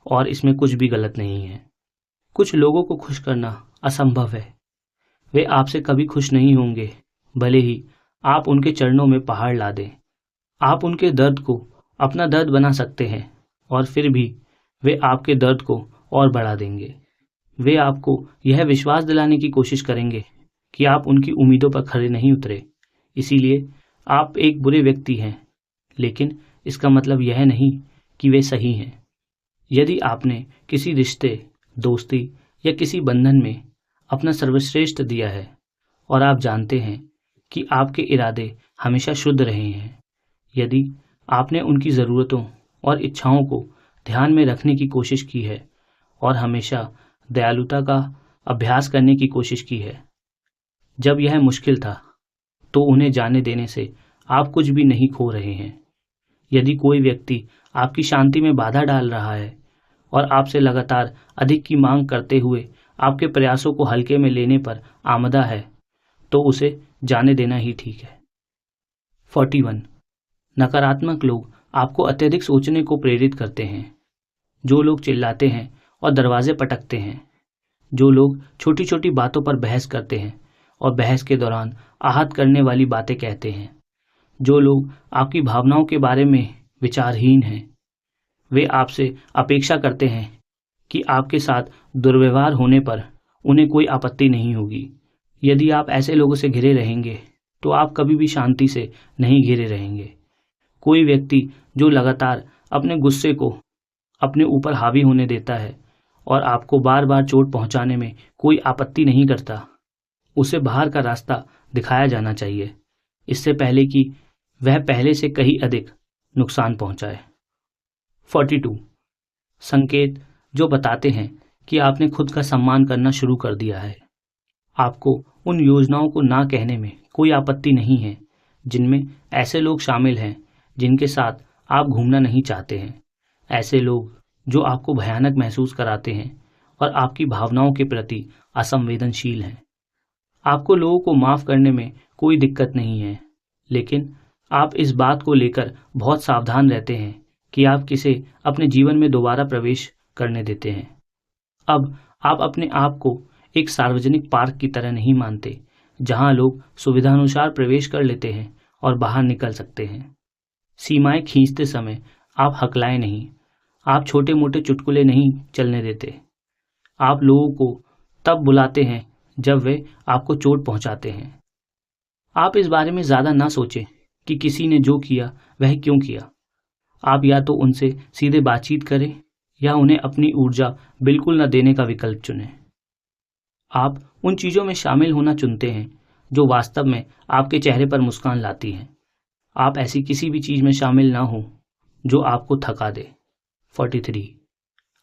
और इसमें कुछ भी गलत नहीं है। कुछ लोगों को खुश करना असंभव है। वे आपसे कभी खुश नहीं होंगे भले ही आप उनके चरणों में पहाड़ ला दें। आप उनके दर्द को अपना दर्द बना सकते हैं और फिर भी वे आपके दर्द को और बढ़ा देंगे। वे आपको यह विश्वास दिलाने की कोशिश करेंगे कि आप उनकी उम्मीदों पर खरे नहीं उतरे, इसीलिए आप एक बुरे व्यक्ति हैं, लेकिन इसका मतलब यह नहीं कि वे सही हैं। यदि आपने किसी रिश्ते, दोस्ती या किसी बंधन में अपना सर्वश्रेष्ठ दिया है और आप जानते हैं कि आपके इरादे हमेशा शुद्ध रहे हैं, यदि आपने उनकी ज़रूरतों और इच्छाओं को ध्यान में रखने की कोशिश की है और हमेशा दयालुता का अभ्यास करने की कोशिश की है जब यह मुश्किल था, तो उन्हें जाने देने से आप कुछ भी नहीं खो रहे हैं। यदि कोई व्यक्ति आपकी शांति में बाधा डाल रहा है और आपसे लगातार अधिक की मांग करते हुए आपके प्रयासों को हल्के में लेने पर आमदा है, तो उसे जाने देना ही ठीक है। 41। नकारात्मक लोग आपको अत्यधिक सोचने को प्रेरित करते हैं। जो लोग चिल्लाते हैं और दरवाजे पटकते हैं, जो लोग छोटी छोटी बातों पर बहस करते हैं और बहस के दौरान आहत करने वाली बातें कहते हैं, जो लोग आपकी भावनाओं के बारे में विचारहीन हैं, वे आपसे अपेक्षा करते हैं कि आपके साथ दुर्व्यवहार होने पर उन्हें कोई आपत्ति नहीं होगी। यदि आप ऐसे लोगों से घिरे रहेंगे तो आप कभी भी शांति से नहीं घिरे रहेंगे। कोई व्यक्ति जो लगातार अपने गुस्से को अपने ऊपर हावी होने देता है और आपको बार बार चोट पहुंचाने में कोई आपत्ति नहीं करता, उसे बाहर का रास्ता दिखाया जाना चाहिए, इससे पहले कि वह पहले से कहीं अधिक नुकसान पहुंचाए। 42। संकेत जो बताते हैं कि आपने खुद का सम्मान करना शुरू कर दिया है। आपको उन योजनाओं को ना कहने में कोई आपत्ति नहीं है जिनमें ऐसे लोग शामिल हैं जिनके साथ आप घूमना नहीं चाहते हैं, ऐसे लोग जो आपको भयानक महसूस कराते हैं और आपकी भावनाओं के प्रति असंवेदनशील हैं। आपको लोगों को माफ़ करने में कोई दिक्कत नहीं है, लेकिन आप इस बात को लेकर बहुत सावधान रहते हैं कि आप किसे अपने जीवन में दोबारा प्रवेश करने देते हैं। अब आप अपने आप को एक सार्वजनिक पार्क की तरह नहीं मानते जहां लोग सुविधानुसार प्रवेश कर लेते हैं और बाहर निकल सकते हैं। सीमाएं खींचते समय आप हकलाएं नहीं, आप छोटे मोटे चुटकुले नहीं चलने देते। आप लोगों को तब बुलाते हैं जब वे आपको चोट पहुंचाते हैं। आप इस बारे में ज़्यादा ना सोचें कि किसी ने जो किया वह क्यों किया। आप या तो उनसे सीधे बातचीत करें या उन्हें अपनी ऊर्जा बिल्कुल न देने का विकल्प चुनें। आप उन चीज़ों में शामिल होना चुनते हैं जो वास्तव में आपके चेहरे पर मुस्कान लाती हैं। आप ऐसी किसी भी चीज़ में शामिल ना हो जो आपको थका दे। 43।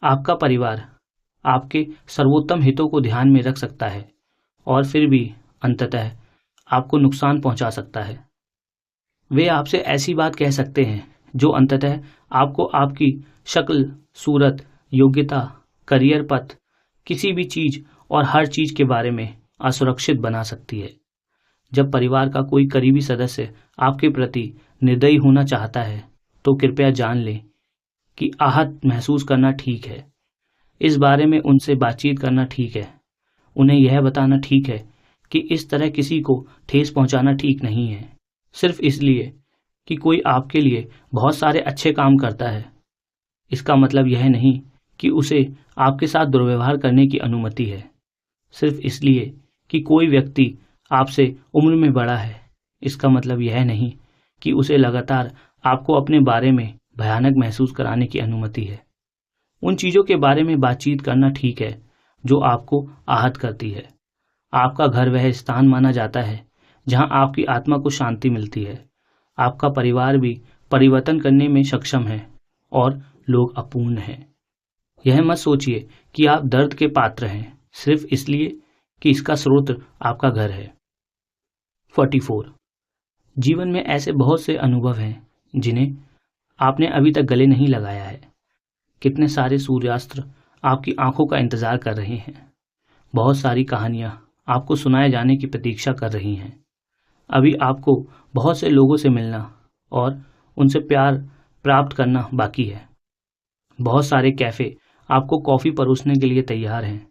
आपका परिवार आपके सर्वोत्तम हितों को ध्यान में रख सकता है और फिर भी अंततः आपको नुकसान पहुंचा सकता है। वे आपसे ऐसी बात कह सकते हैं जो अंततः आपको आपकी शक्ल, सूरत, योग्यता, करियर पथ, किसी भी चीज़ और हर चीज़ के बारे में असुरक्षित बना सकती है। जब परिवार का कोई करीबी सदस्य आपके प्रति निर्दयी होना चाहता है तो कृपया जान लें कि आहत महसूस करना ठीक है। इस बारे में उनसे बातचीत करना ठीक है। उन्हें यह बताना ठीक है कि इस तरह किसी को ठेस पहुंचाना ठीक नहीं है, सिर्फ इसलिए कि कोई आपके लिए बहुत सारे अच्छे काम करता है। इसका मतलब यह नहीं कि उसे आपके साथ दुर्व्यवहार करने की अनुमति है, सिर्फ इसलिए कि कोई व्यक्ति आपसे उम्र में बड़ा है। इसका मतलब यह नहीं कि उसे लगातार आपको अपने बारे में भयानक महसूस कराने की अनुमति है। उन चीज़ों के बारे में बातचीत करना ठीक है जो आपको आहत करती है। आपका घर वह स्थान माना जाता है जहां आपकी आत्मा को शांति मिलती है। आपका परिवार भी परिवर्तन करने में सक्षम है और लोग अपूर्ण हैं। यह मत सोचिए कि आप दर्द के पात्र हैं सिर्फ इसलिए कि इसका स्रोत आपका घर है। 44। जीवन में ऐसे बहुत से अनुभव हैं जिन्हें आपने अभी तक गले नहीं लगाया है। कितने सारे सूर्यास्त आपकी आंखों का इंतजार कर रहे हैं। बहुत सारी कहानियां आपको सुनाए जाने की प्रतीक्षा कर रही हैं। अभी आपको बहुत से लोगों से मिलना और उनसे प्यार प्राप्त करना बाकी है। बहुत सारे कैफ़े आपको कॉफ़ी परोसने के लिए तैयार हैं।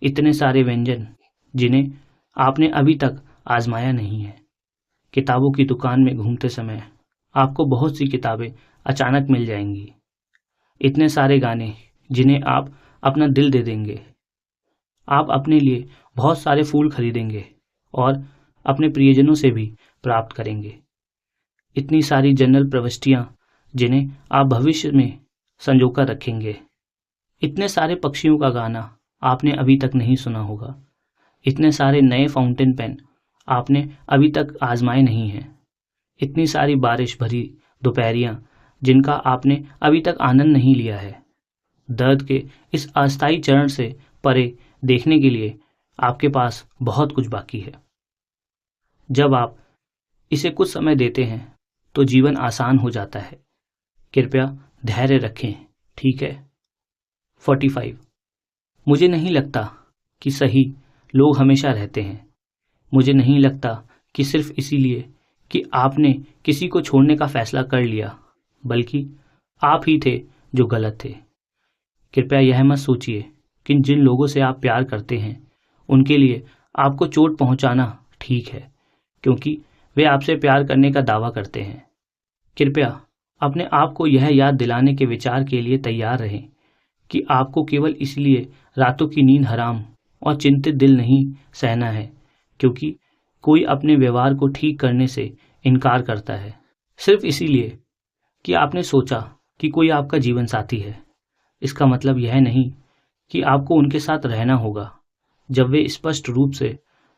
इतने सारे व्यंजन जिन्हें आपने अभी तक आजमाया नहीं है। किताबों की दुकान में घूमते समय आपको बहुत सी किताबें अचानक मिल जाएंगी। इतने सारे गाने जिन्हें आप अपना दिल दे देंगे। आप अपने लिए बहुत सारे फूल खरीदेंगे और अपने प्रियजनों से भी प्राप्त करेंगे। इतनी सारी जनरल प्रविष्टियां जिन्हें आप भविष्य में संजोकर रखेंगे। इतने सारे पक्षियों का गाना आपने अभी तक नहीं सुना होगा। इतने सारे नए फाउंटेन पेन आपने अभी तक आजमाए नहीं हैं। इतनी सारी बारिश भरी दोपहरियां जिनका आपने अभी तक आनंद नहीं लिया है। दर्द के इस अस्थायी चरण से परे देखने के लिए आपके पास बहुत कुछ बाकी है। जब आप इसे कुछ समय देते हैं तो जीवन आसान हो जाता है। कृपया धैर्य रखें, ठीक है। 45। मुझे नहीं लगता कि सही लोग हमेशा रहते हैं। मुझे नहीं लगता कि सिर्फ इसीलिए कि आपने किसी को छोड़ने का फैसला कर लिया, बल्कि आप ही थे जो गलत थे। कृपया यह मत सोचिए कि जिन लोगों से आप प्यार करते हैं उनके लिए आपको चोट पहुंचाना ठीक है, क्योंकि वे आपसे प्यार करने का दावा करते हैं। कृपया अपने आप को यह याद दिलाने के विचार के लिए तैयार रहें कि आपको केवल इसलिए रातों की नींद हराम और चिंतित दिल नहीं सहना है क्योंकि कोई अपने व्यवहार को ठीक करने से इनकार करता है, सिर्फ इसीलिए कि आपने सोचा कि कोई आपका जीवन साथी है। इसका मतलब यह नहीं कि आपको उनके साथ रहना होगा जब वे स्पष्ट रूप से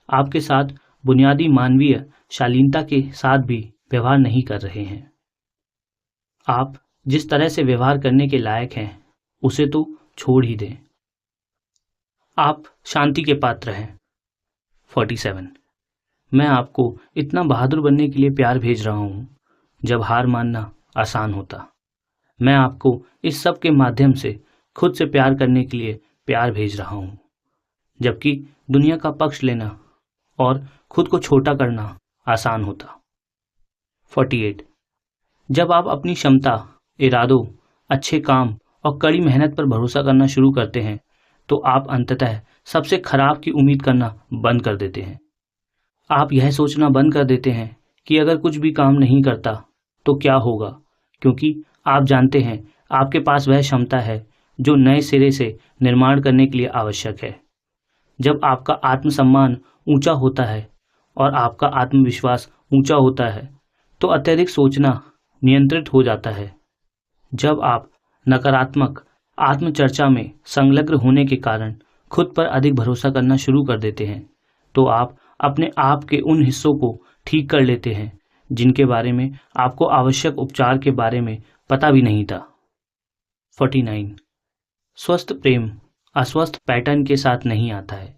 आपके साथ बुनियादी मानवीय शालीनता के साथ भी व्यवहार नहीं कर रहे हैं। आप जिस तरह से व्यवहार करने के लायक हैं उसे तो छोड़ ही दें। आप शांति के पात्र हैं। 47। मैं आपको इतना बहादुर बनने के लिए प्यार भेज रहा हूं जब हार मानना आसान होता। मैं आपको इस सब के माध्यम से खुद से प्यार करने के लिए प्यार भेज रहा हूं, जबकि दुनिया का पक्ष लेना और खुद को छोटा करना आसान होता। 48। जब आप अपनी क्षमता, इरादों, अच्छे काम और कड़ी मेहनत पर भरोसा करना शुरू करते हैं तो आप अंततः सबसे खराब की उम्मीद करना बंद कर देते हैं। आप यह सोचना बंद कर देते हैं कि अगर कुछ भी काम नहीं करता तो क्या होगा, क्योंकि आप जानते हैं आपके पास वह क्षमता है जो नए सिरे से निर्माण करने के लिए आवश्यक है। जब आपका आत्मसम्मान ऊंचा होता है और आपका आत्मविश्वास ऊंचा होता है तो अत्यधिक सोचना नियंत्रित हो जाता है। जब आप नकारात्मक आत्मचर्चा में संलग्न होने के कारण खुद पर अधिक भरोसा करना शुरू कर देते हैं तो आप अपने आप के उन हिस्सों को ठीक कर लेते हैं जिनके बारे में आपको आवश्यक उपचार के बारे में पता भी नहीं था। 49। स्वस्थ प्रेम अस्वस्थ पैटर्न के साथ नहीं आता है।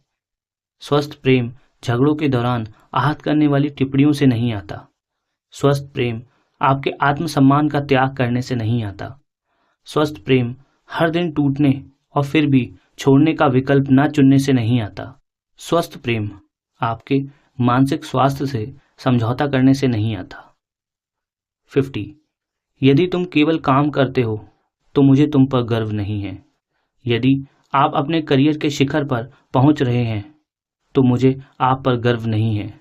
स्वस्थ प्रेम झगड़ों के दौरान आहत करने वाली टिप्पणियों से नहीं आता। स्वस्थ प्रेम आपके आत्मसम्मान का त्याग करने से नहीं आता। स्वस्थ प्रेम हर दिन टूटने और फिर भी छोड़ने का विकल्प न चुनने से नहीं आता। स्वस्थ प्रेम आपके मानसिक स्वास्थ्य से समझौता करने से नहीं आता। 50. यदि तुम केवल काम करते हो तो मुझे तुम पर गर्व नहीं है। यदि आप अपने करियर के शिखर पर पहुंच रहे हैं तो मुझे आप पर गर्व नहीं है,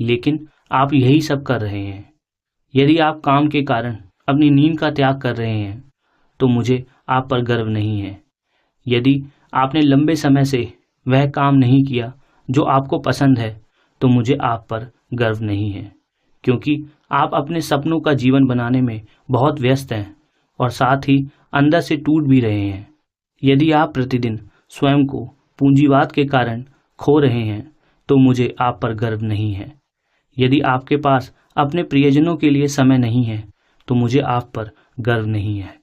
लेकिन आप यही सब कर रहे हैं। यदि आप काम के कारण अपनी नींद का त्याग कर रहे हैं तो मुझे आप पर गर्व नहीं है। यदि आपने लंबे समय से वह काम नहीं किया जो आपको पसंद है तो मुझे आप पर गर्व नहीं है, क्योंकि आप अपने सपनों का जीवन बनाने में बहुत व्यस्त हैं और साथ ही अंदर से टूट भी रहे हैं। यदि आप प्रतिदिन स्वयं को पूंजीवाद के कारण खो रहे हैं तो मुझे आप पर गर्व नहीं है। यदि आपके पास अपने प्रियजनों के लिए समय नहीं है तो मुझे आप पर गर्व नहीं है।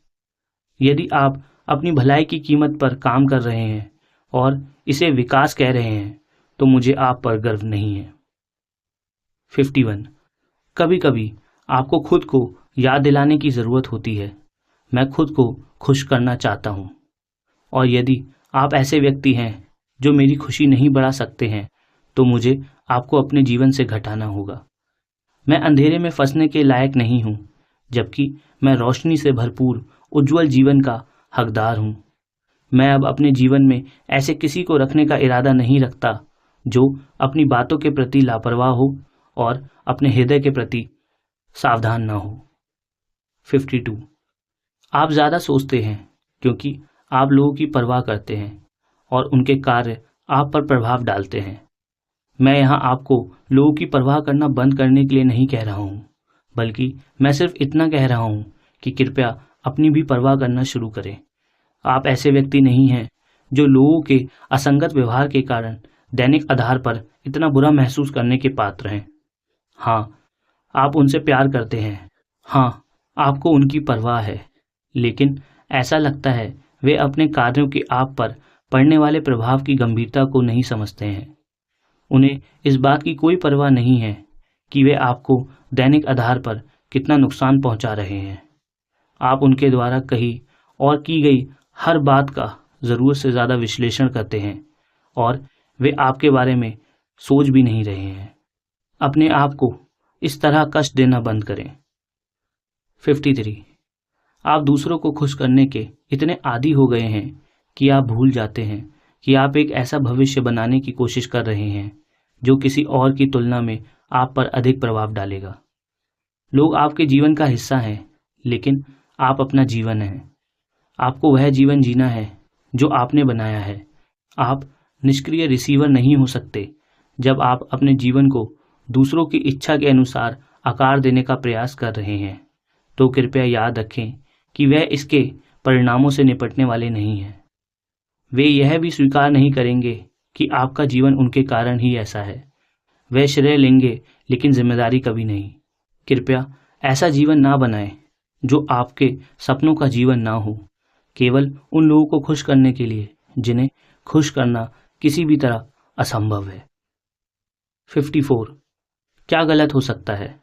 यदि आप अपनी भलाई की कीमत पर काम कर रहे हैं और इसे विकास कह रहे हैं तो मुझे आप पर गर्व नहीं है। 51. कभी कभी आपको खुद को याद दिलाने की ज़रूरत होती है, मैं खुद को खुश करना चाहता हूँ। और यदि आप ऐसे व्यक्ति हैं जो मेरी खुशी नहीं बढ़ा सकते हैं तो मुझे आपको अपने जीवन से घटाना होगा। मैं अंधेरे में फंसने के लायक नहीं हूँ, जबकि मैं रोशनी से भरपूर उज्जवल जीवन का हकदार हूँ। मैं अब अपने जीवन में ऐसे किसी को रखने का इरादा नहीं रखता जो अपनी बातों के प्रति लापरवाह हो और अपने हृदय के प्रति सावधान ना हो। 52. आप ज़्यादा सोचते हैं क्योंकि आप लोगों की परवाह करते हैं और उनके कार्य आप पर प्रभाव डालते हैं। मैं यहाँ आपको लोगों की परवाह करना बंद करने के लिए नहीं कह रहा हूँ, बल्कि मैं सिर्फ इतना कह रहा हूँ कि कृपया अपनी भी परवाह करना शुरू करें। आप ऐसे व्यक्ति नहीं हैं जो लोगों के असंगत व्यवहार के कारण दैनिक आधार पर इतना बुरा महसूस करने के पात्र हैं। हाँ, आप उनसे प्यार करते हैं। हाँ, आपको उनकी परवाह है, लेकिन ऐसा लगता है वे अपने कार्यों के आप पर पड़ने वाले प्रभाव की गंभीरता को नहीं समझते हैं। उन्हें इस बात की कोई परवाह नहीं है कि वे आपको दैनिक आधार पर कितना नुकसान पहुंचा रहे हैं। आप उनके द्वारा कही और की गई हर बात का ज़रूरत से ज़्यादा विश्लेषण करते हैं और वे आपके बारे में सोच भी नहीं रहे हैं। अपने आप को इस तरह कष्ट देना बंद करें। 53. आप दूसरों को खुश करने के इतने आदी हो गए हैं कि आप भूल जाते हैं कि आप एक ऐसा भविष्य बनाने की कोशिश कर रहे हैं जो किसी और की तुलना में आप पर अधिक प्रभाव डालेगा। लोग आपके जीवन का हिस्सा हैं, लेकिन आप अपना जीवन हैं। आपको वह जीवन जीना है जो आपने बनाया है। आप निष्क्रिय रिसीवर नहीं हो सकते जब आप अपने जीवन को दूसरों की इच्छा के अनुसार आकार देने का प्रयास कर रहे हैं, तो कृपया याद रखें कि वह इसके परिणामों से निपटने वाले नहीं हैं। वे यह भी स्वीकार नहीं करेंगे कि आपका जीवन उनके कारण ही ऐसा है। वे श्रेय लेंगे लेकिन जिम्मेदारी कभी नहीं। कृपया ऐसा जीवन ना बनाएं जो आपके सपनों का जीवन ना हो, केवल उन लोगों को खुश करने के लिए जिन्हें खुश करना किसी भी तरह असंभव है। 54. क्या गलत हो सकता है?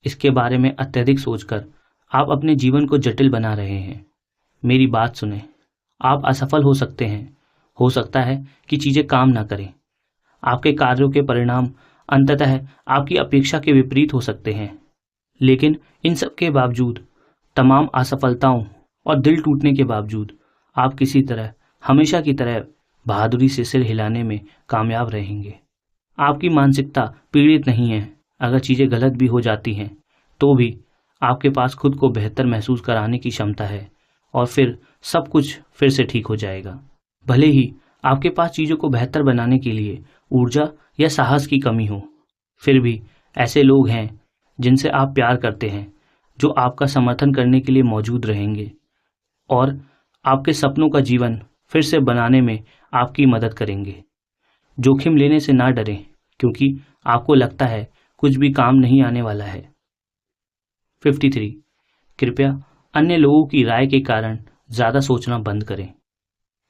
इसके बारे में अत्यधिक सोचकर आप अपने जीवन को जटिल बना रहे हैं। मेरी बात सुने। आप असफल हो सकते हैं। हो सकता है कि चीज़ें काम ना करें। आपके कार्यों के परिणाम अंततः आपकी अपेक्षा के विपरीत हो सकते हैं, लेकिन इन सब के बावजूद, तमाम असफलताओं और दिल टूटने के बावजूद, आप किसी तरह हमेशा की तरह बहादुरी से सिर हिलाने में कामयाब रहेंगे। आपकी मानसिकता पीड़ित नहीं है। अगर चीज़ें गलत भी हो जाती हैं तो भी आपके पास खुद को बेहतर महसूस कराने की क्षमता है और फिर सब कुछ फिर से ठीक हो जाएगा। भले ही आपके पास चीज़ों को बेहतर बनाने के लिए ऊर्जा या साहस की कमी हो, फिर भी ऐसे लोग हैं जिनसे आप प्यार करते हैं जो आपका समर्थन करने के लिए मौजूद रहेंगे और आपके सपनों का जीवन फिर से बनाने में आपकी मदद करेंगे। जोखिम लेने से ना डरें, क्योंकि आपको लगता है कुछ भी काम नहीं आने वाला है। 53. कृपया अन्य लोगों की राय के कारण ज़्यादा सोचना बंद करें।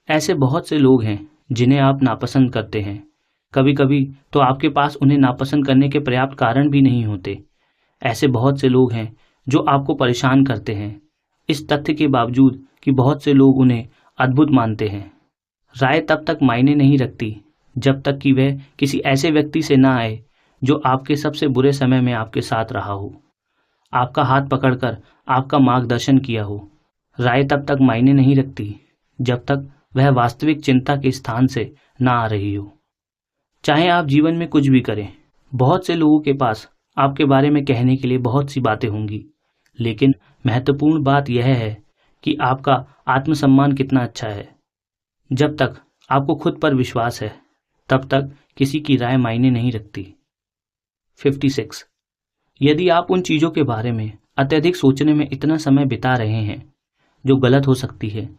ऐसे बहुत से लोग हैं जिन्हें आप नापसंद करते हैं। कभी कभी तो आपके पास उन्हें नापसंद करने के पर्याप्त कारण भी नहीं होते। ऐसे बहुत से लोग हैं जो आपको परेशान करते हैं, इस तथ्य के बावजूद कि बहुत से लोग उन्हें अद्भुत मानते हैं। राय तब तक मायने नहीं रखती जब तक कि वह किसी ऐसे व्यक्ति से ना आए जो आपके सबसे बुरे समय में आपके साथ रहा हो, आपका हाथ पकड़कर आपका मार्गदर्शन किया हो। राय तब तक मायने नहीं रखती जब तक वह वास्तविक चिंता के स्थान से ना आ रही हो। चाहे आप जीवन में कुछ भी करें, बहुत से लोगों के पास आपके बारे में कहने के लिए बहुत सी बातें होंगी, लेकिन महत्वपूर्ण बात यह है कि आपका आत्मसम्मान कितना अच्छा है। जब तक आपको खुद पर विश्वास है, तब तक किसी की राय मायने नहीं रखती। 56. यदि आप उन चीज़ों के बारे में अत्यधिक सोचने में इतना समय बिता रहे हैं जो गलत हो सकती है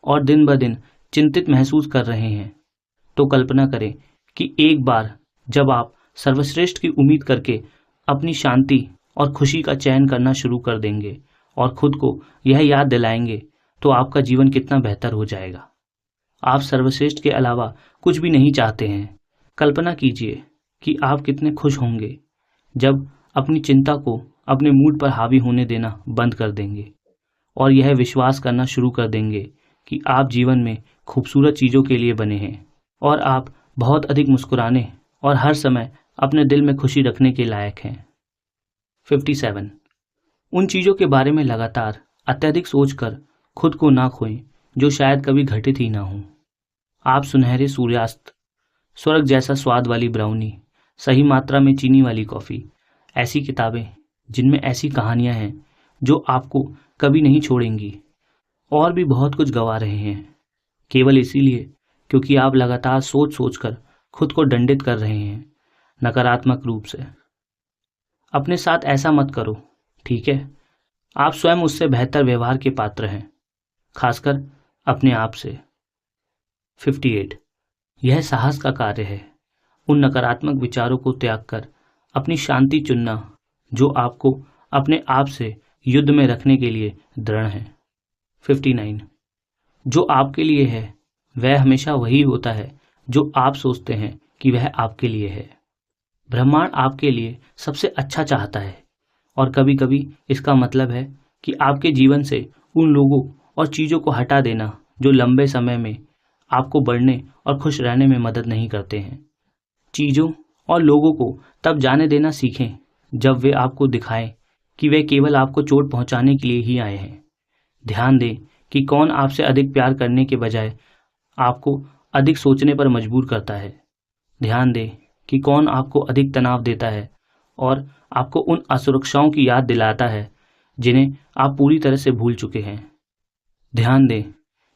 और दिन ब दिन चिंतित महसूस कर रहे हैं, तो कल्पना करें कि एक बार जब आप सर्वश्रेष्ठ की उम्मीद करके अपनी शांति और खुशी का चयन करना शुरू कर देंगे और खुद को यह याद दिलाएंगे, तो आपका जीवन कितना बेहतर हो जाएगा। आप सर्वश्रेष्ठ के अलावा कुछ भी नहीं चाहते हैं। कल्पना कीजिए कि आप कितने खुश होंगे जब अपनी चिंता को अपने मूड पर हावी होने देना बंद कर देंगे और यह विश्वास करना शुरू कर देंगे कि आप जीवन में खूबसूरत चीज़ों के लिए बने हैं और आप बहुत अधिक मुस्कुराने और हर समय अपने दिल में खुशी रखने के लायक हैं। 57. उन चीज़ों के बारे में लगातार अत्यधिक सोचकर खुद को ना खोएं जो शायद कभी घटित ही ना हों। आप सुनहरे सूर्यास्त, स्वर्ग जैसा स्वाद वाली ब्राउनी, सही मात्रा में चीनी वाली कॉफ़ी, ऐसी किताबें जिनमें ऐसी कहानियां हैं जो आपको कभी नहीं छोड़ेंगी, और भी बहुत कुछ गवा रहे हैं केवल इसीलिए क्योंकि आप लगातार सोच सोचकर खुद को दंडित कर रहे हैं नकारात्मक रूप से। अपने साथ ऐसा मत करो, ठीक है? आप स्वयं उससे बेहतर व्यवहार के पात्र हैं, खासकर अपने आप से। 58. यह साहस का कार्य है उन नकारात्मक विचारों को त्याग कर अपनी शांति चुनना जो आपको अपने आप से युद्ध में रखने के लिए दृढ़ है। 59. जो आपके लिए है वह हमेशा वही होता है जो आप सोचते हैं कि वह आपके लिए है। ब्रह्मांड आपके लिए सबसे अच्छा चाहता है और कभी कभी इसका मतलब है कि आपके जीवन से उन लोगों और चीज़ों को हटा देना जो लंबे समय में आपको बढ़ने और खुश रहने में मदद नहीं करते हैं। चीज़ों और लोगों को तब जाने देना सीखें जब वे आपको दिखाएं कि वे केवल आपको चोट पहुंचाने के लिए ही आए हैं। ध्यान दें कि कौन आपसे अधिक प्यार करने के बजाय आपको अधिक सोचने पर मजबूर करता है। ध्यान दें कि कौन आपको अधिक तनाव देता है और आपको उन असुरक्षाओं की याद दिलाता है जिन्हें आप पूरी तरह से भूल चुके हैं। ध्यान दें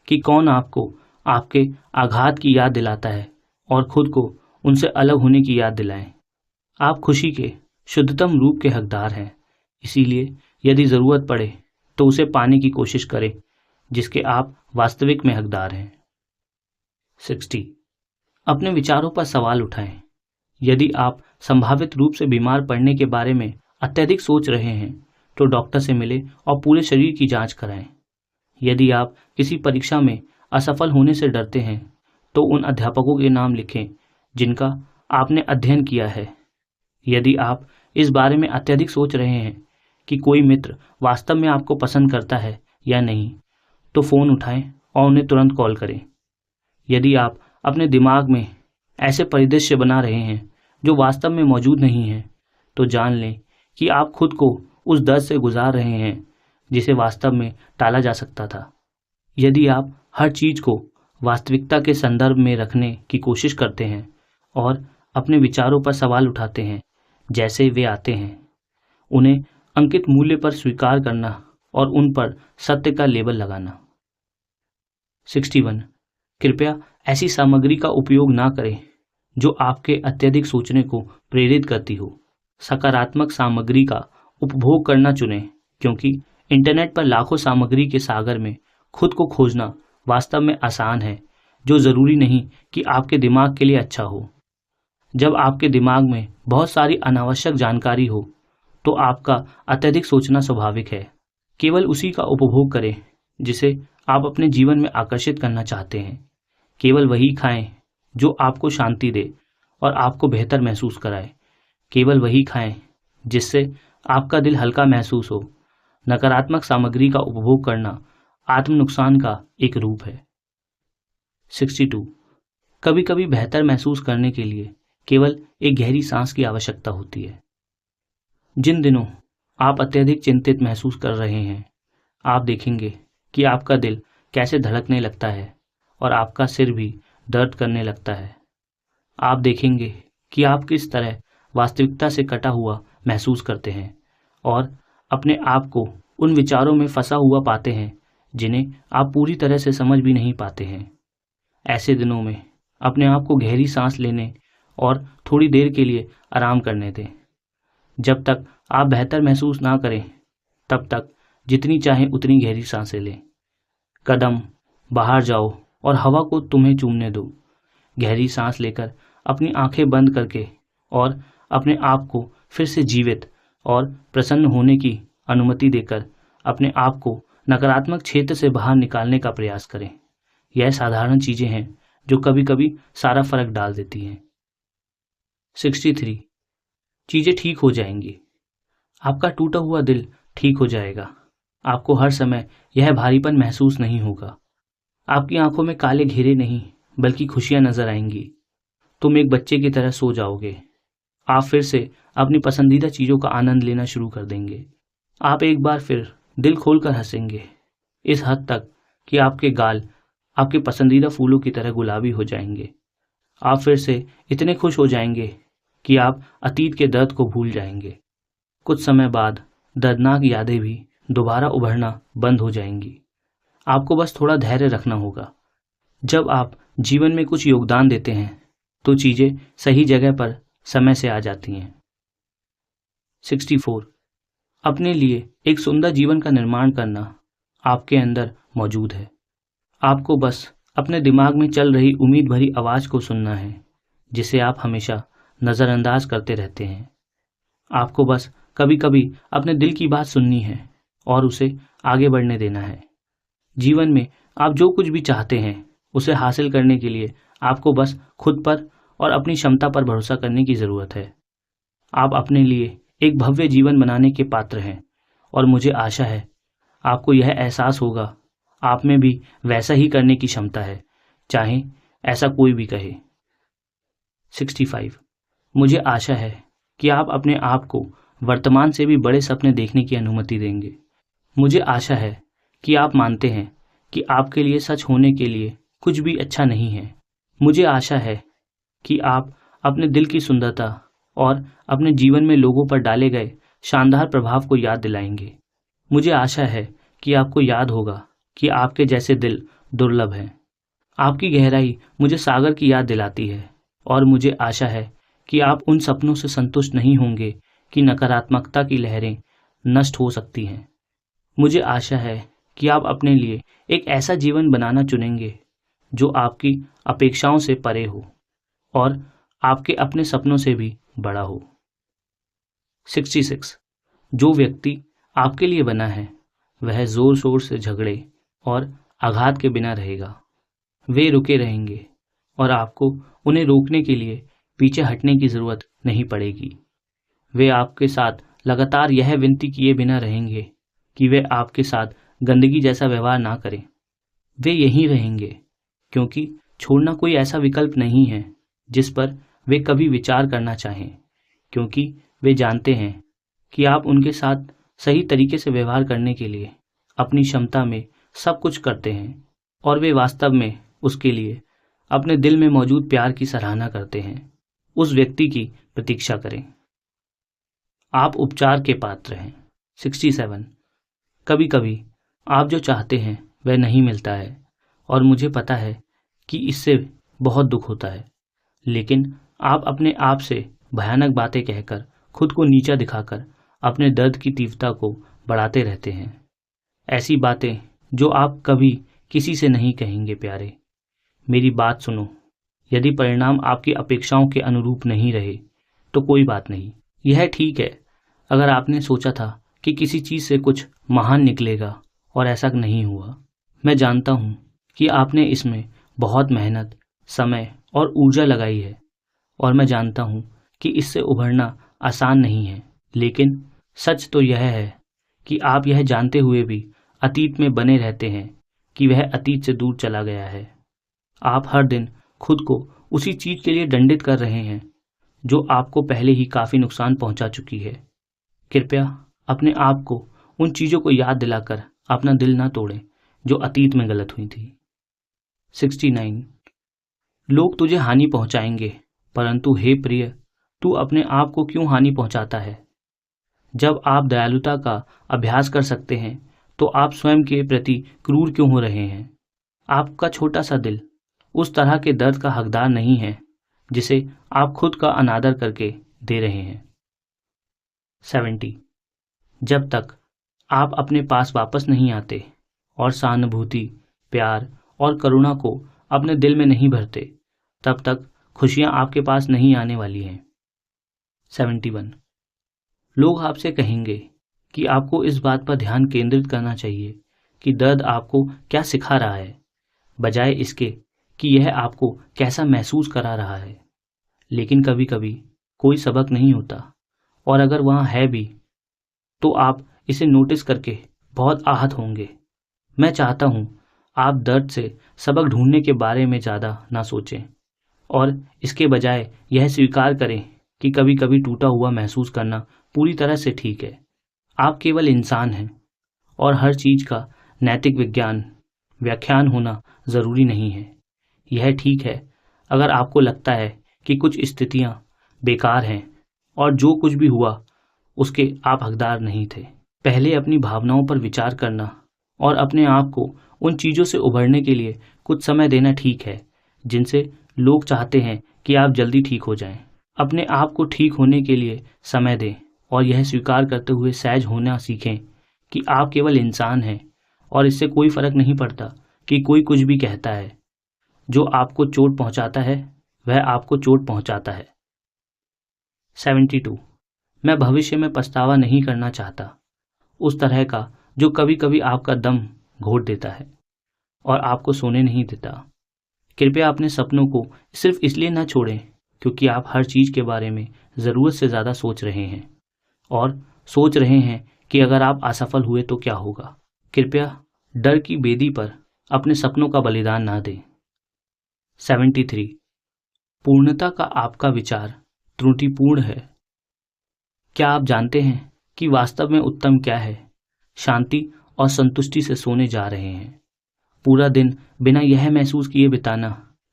कि कौन आपको आपके आघात की याद दिलाता है और खुद को उनसे अलग होने की याद दिलाएं। आप खुशी के शुद्धतम रूप के हकदार हैं, इसीलिए यदि ज़रूरत पड़े तो उसे पाने की कोशिश करें जिसके आप वास्तविक में हकदार हैं। 60. अपने विचारों पर सवाल उठाएं। यदि आप संभावित रूप से बीमार पड़ने के बारे में अत्यधिक सोच रहे हैं तो डॉक्टर से मिलें और पूरे शरीर की जांच कराएं। यदि आप किसी परीक्षा में असफल होने से डरते हैं तो उन अध्यापकों के नाम लिखें जिनका आपने अध्ययन किया है। यदि आप इस बारे में अत्यधिक सोच रहे हैं कि कोई मित्र वास्तव में आपको पसंद करता है या नहीं, तो फ़ोन उठाएं और उन्हें तुरंत कॉल करें। यदि आप अपने दिमाग में ऐसे परिदृश्य बना रहे हैं जो वास्तव में मौजूद नहीं हैं, तो जान लें कि आप खुद को उस दर्द से गुजार रहे हैं जिसे वास्तव में टाला जा सकता था। यदि आप हर चीज़ को वास्तविकता के संदर्भ में रखने की कोशिश करते हैं और अपने विचारों पर सवाल उठाते हैं जैसे वे आते हैं, उन्हें अंकित मूल्य पर स्वीकार करना और उन पर सत्य का लेबल लगाना। 61. कृपया ऐसी सामग्री का उपयोग ना करें जो आपके अत्यधिक सोचने को प्रेरित करती हो। सकारात्मक सामग्री का उपभोग करना चुनें क्योंकि इंटरनेट पर लाखों सामग्री के सागर में खुद को खोजना वास्तव में आसान है, जो ज़रूरी नहीं कि आपके दिमाग के लिए अच्छा हो। जब आपके दिमाग में बहुत सारी अनावश्यक जानकारी हो तो आपका अत्यधिक सोचना स्वाभाविक है। केवल उसी का उपभोग करें जिसे आप अपने जीवन में आकर्षित करना चाहते हैं। केवल वही खाएं जो आपको शांति दे और आपको बेहतर महसूस कराए। केवल वही खाएं जिससे आपका दिल हल्का महसूस हो। नकारात्मक सामग्री का उपभोग करना आत्म नुकसान का एक रूप है। 62. कभी कभी बेहतर महसूस करने के लिए केवल एक गहरी सांस की आवश्यकता होती है। जिन दिनों आप अत्यधिक चिंतित महसूस कर रहे हैं, आप देखेंगे कि आपका दिल कैसे धड़कने लगता है और आपका सिर भी दर्द करने लगता है। आप देखेंगे कि आप किस तरह वास्तविकता से कटा हुआ महसूस करते हैं और अपने आप को उन विचारों में फंसा हुआ पाते हैं जिन्हें आप पूरी तरह से समझ भी नहीं पाते हैं। ऐसे दिनों में अपने आप को गहरी सांस लेने और थोड़ी देर के लिए आराम करने दें। जब तक आप बेहतर महसूस ना करें, तब तक जितनी चाहें उतनी गहरी सांसें लें। कदम बाहर जाओ और हवा को तुम्हें चूमने दो। गहरी सांस लेकर अपनी आंखें बंद करके और अपने आप को फिर से जीवित और प्रसन्न होने की अनुमति देकर अपने आप को नकारात्मक क्षेत्र से बाहर निकालने का प्रयास करें। यह साधारण चीजें हैं जो कभी कभी सारा फर्क डाल देती हैं। 63 चीजें ठीक हो जाएंगी। आपका टूटा हुआ दिल ठीक हो जाएगा। आपको हर समय यह भारीपन महसूस नहीं होगा। आपकी आंखों में काले घेरे नहीं बल्कि खुशियां नजर आएंगी। तुम एक बच्चे की तरह सो जाओगे। आप फिर से अपनी पसंदीदा चीजों का आनंद लेना शुरू कर देंगे। आप एक बार फिर दिल खोलकर हंसेंगे, इस हद तक कि आपके गाल आपके पसंदीदा फूलों की तरह गुलाबी हो जाएंगे। आप फिर से इतने खुश हो जाएंगे कि आप अतीत के दर्द को भूल जाएंगे। कुछ समय बाद दर्दनाक यादें भी दोबारा उभरना बंद हो जाएंगी। आपको बस थोड़ा धैर्य रखना होगा। जब आप जीवन में कुछ योगदान देते हैं तो चीजें सही जगह पर समय से आ जाती हैं। 64 अपने लिए एक सुंदर जीवन का निर्माण करना आपके अंदर मौजूद है। आपको बस अपने दिमाग में चल रही उम्मीद भरी आवाज को सुनना है जिसे आप हमेशा नजरअंदाज करते रहते हैं। आपको बस कभी कभी अपने दिल की बात सुननी है और उसे आगे बढ़ने देना है। जीवन में आप जो कुछ भी चाहते हैं उसे हासिल करने के लिए आपको बस खुद पर और अपनी क्षमता पर भरोसा करने की जरूरत है। आप अपने लिए एक भव्य जीवन बनाने के पात्र हैं और मुझे आशा है आपको यह एहसास होगा आप में भी वैसा ही करने की क्षमता है, चाहे ऐसा कोई भी कहे। 65 मुझे आशा है कि आप अपने आप को वर्तमान से भी बड़े सपने देखने की अनुमति देंगे। मुझे आशा है कि आप मानते हैं कि आपके लिए सच होने के लिए कुछ भी अच्छा नहीं है। मुझे आशा है कि आप अपने दिल की सुंदरता और अपने जीवन में लोगों पर डाले गए शानदार प्रभाव को याद दिलाएंगे। मुझे आशा है कि आपको याद होगा कि आपके जैसे दिल दुर्लभ हैं। आपकी गहराई मुझे सागर की याद दिलाती है और मुझे आशा है कि आप उन सपनों से संतुष्ट नहीं होंगे कि नकारात्मकता की लहरें नष्ट हो सकती हैं। मुझे आशा है कि आप अपने लिए एक ऐसा जीवन बनाना चुनेंगे जो आपकी अपेक्षाओं से परे हो और आपके अपने सपनों से भी बड़ा हो। 66 जो व्यक्ति आपके लिए बना है वह जोर शोर से झगड़े और आघात के बिना रहेगा। वे रुके रहेंगे और आपको उन्हें रोकने के लिए पीछे हटने की जरूरत नहीं पड़ेगी। वे आपके साथ लगातार यह विनती किए बिना रहेंगे कि वे आपके साथ गंदगी जैसा व्यवहार ना करें। वे यहीं रहेंगे क्योंकि छोड़ना कोई ऐसा विकल्प नहीं है जिस पर वे कभी विचार करना चाहें, क्योंकि वे जानते हैं कि आप उनके साथ सही तरीके से व्यवहार करने के लिए अपनी क्षमता में सब कुछ करते हैं और वे वास्तव में उसके लिए अपने दिल में मौजूद प्यार की सराहना करते हैं। उस व्यक्ति की प्रतीक्षा करें। आप उपचार के पात्र हैं। 67 कभी कभी आप जो चाहते हैं वह नहीं मिलता है और मुझे पता है कि इससे बहुत दुख होता है, लेकिन आप अपने आप से भयानक बातें कहकर खुद को नीचा दिखाकर अपने दर्द की तीव्रता को बढ़ाते रहते हैं। ऐसी बातें जो आप कभी किसी से नहीं कहेंगे। प्यारे, मेरी बात सुनो। यदि परिणाम आपकी अपेक्षाओं के अनुरूप नहीं रहे तो कोई बात नहीं। यह ठीक है। अगर आपने सोचा था कि किसी चीज से कुछ महान निकलेगा और ऐसा नहीं हुआ, मैं जानता हूं कि आपने इसमें बहुत मेहनत, समय और ऊर्जा लगाई है और मैं जानता हूं कि इससे उभरना आसान नहीं है। लेकिन सच तो यह है कि आप यह जानते हुए भी अतीत में बने रहते हैं कि वह अतीत से दूर चला गया है। आप हर दिन खुद को उसी चीज के लिए दंडित कर रहे हैं जो आपको पहले ही काफ़ी नुकसान पहुंचा चुकी है। कृपया अपने आप को उन चीज़ों को याद दिलाकर अपना दिल ना तोड़ें जो अतीत में गलत हुई थी। 69 लोग तुझे हानि पहुंचाएंगे, परंतु हे प्रिय, तू अपने आप को क्यों हानि पहुंचाता है? जब आप दयालुता का अभ्यास कर सकते हैं तो आप स्वयं के प्रति क्रूर क्यों हो रहे हैं? आपका छोटा सा दिल उस तरह के दर्द का हकदार नहीं है जिसे आप खुद का अनादर करके दे रहे हैं। 70 जब तक आप अपने पास वापस नहीं आते और सहानुभूति, प्यार और करुणा को अपने दिल में नहीं भरते, तब तक खुशियां आपके पास नहीं आने वाली हैं। 71 लोग आपसे कहेंगे कि आपको इस बात पर ध्यान केंद्रित करना चाहिए कि दर्द आपको क्या सिखा रहा है, बजाय इसके कि यह आपको कैसा महसूस करा रहा है। लेकिन कभी कभी कोई सबक नहीं होता, और अगर वहाँ है भी तो आप इसे नोटिस करके बहुत आहत होंगे। मैं चाहता हूँ आप दर्द से सबक ढूंढने के बारे में ज़्यादा ना सोचें और इसके बजाय यह स्वीकार करें कि कभी कभी टूटा हुआ महसूस करना पूरी तरह से ठीक है। आप केवल इंसान हैं और हर चीज़ का नैतिक व्याख्यान होना ज़रूरी नहीं है। यह ठीक है अगर आपको लगता है कि कुछ स्थितियाँ बेकार हैं और जो कुछ भी हुआ उसके आप हकदार नहीं थे। पहले अपनी भावनाओं पर विचार करना और अपने आप को उन चीज़ों से उभरने के लिए कुछ समय देना ठीक है जिनसे लोग चाहते हैं कि आप जल्दी ठीक हो जाएं। अपने आप को ठीक होने के लिए समय दें और यह स्वीकार करते हुए सहज होना सीखें कि आप केवल इंसान हैं और इससे कोई फर्क नहीं पड़ता कि कोई कुछ भी कहता है। जो आपको चोट पहुंचाता है वह आपको चोट पहुंचाता है। 72 मैं भविष्य में पछतावा नहीं करना चाहता, उस तरह का जो कभी कभी आपका दम घोट देता है और आपको सोने नहीं देता। कृपया अपने सपनों को सिर्फ इसलिए न छोड़ें क्योंकि आप हर चीज़ के बारे में ज़रूरत से ज़्यादा सोच रहे हैं और सोच रहे हैं कि अगर आप असफल हुए तो क्या होगा। कृपया डर की बेदी पर अपने सपनों का बलिदान ना दें। 73 पूर्णता का आपका विचार त्रुटिपूर्ण है। क्या आप जानते हैं कि वास्तव में उत्तम क्या है? शांति और संतुष्टि से सोने जा रहे हैं, पूरा दिन बिना यह महसूस किए बिताना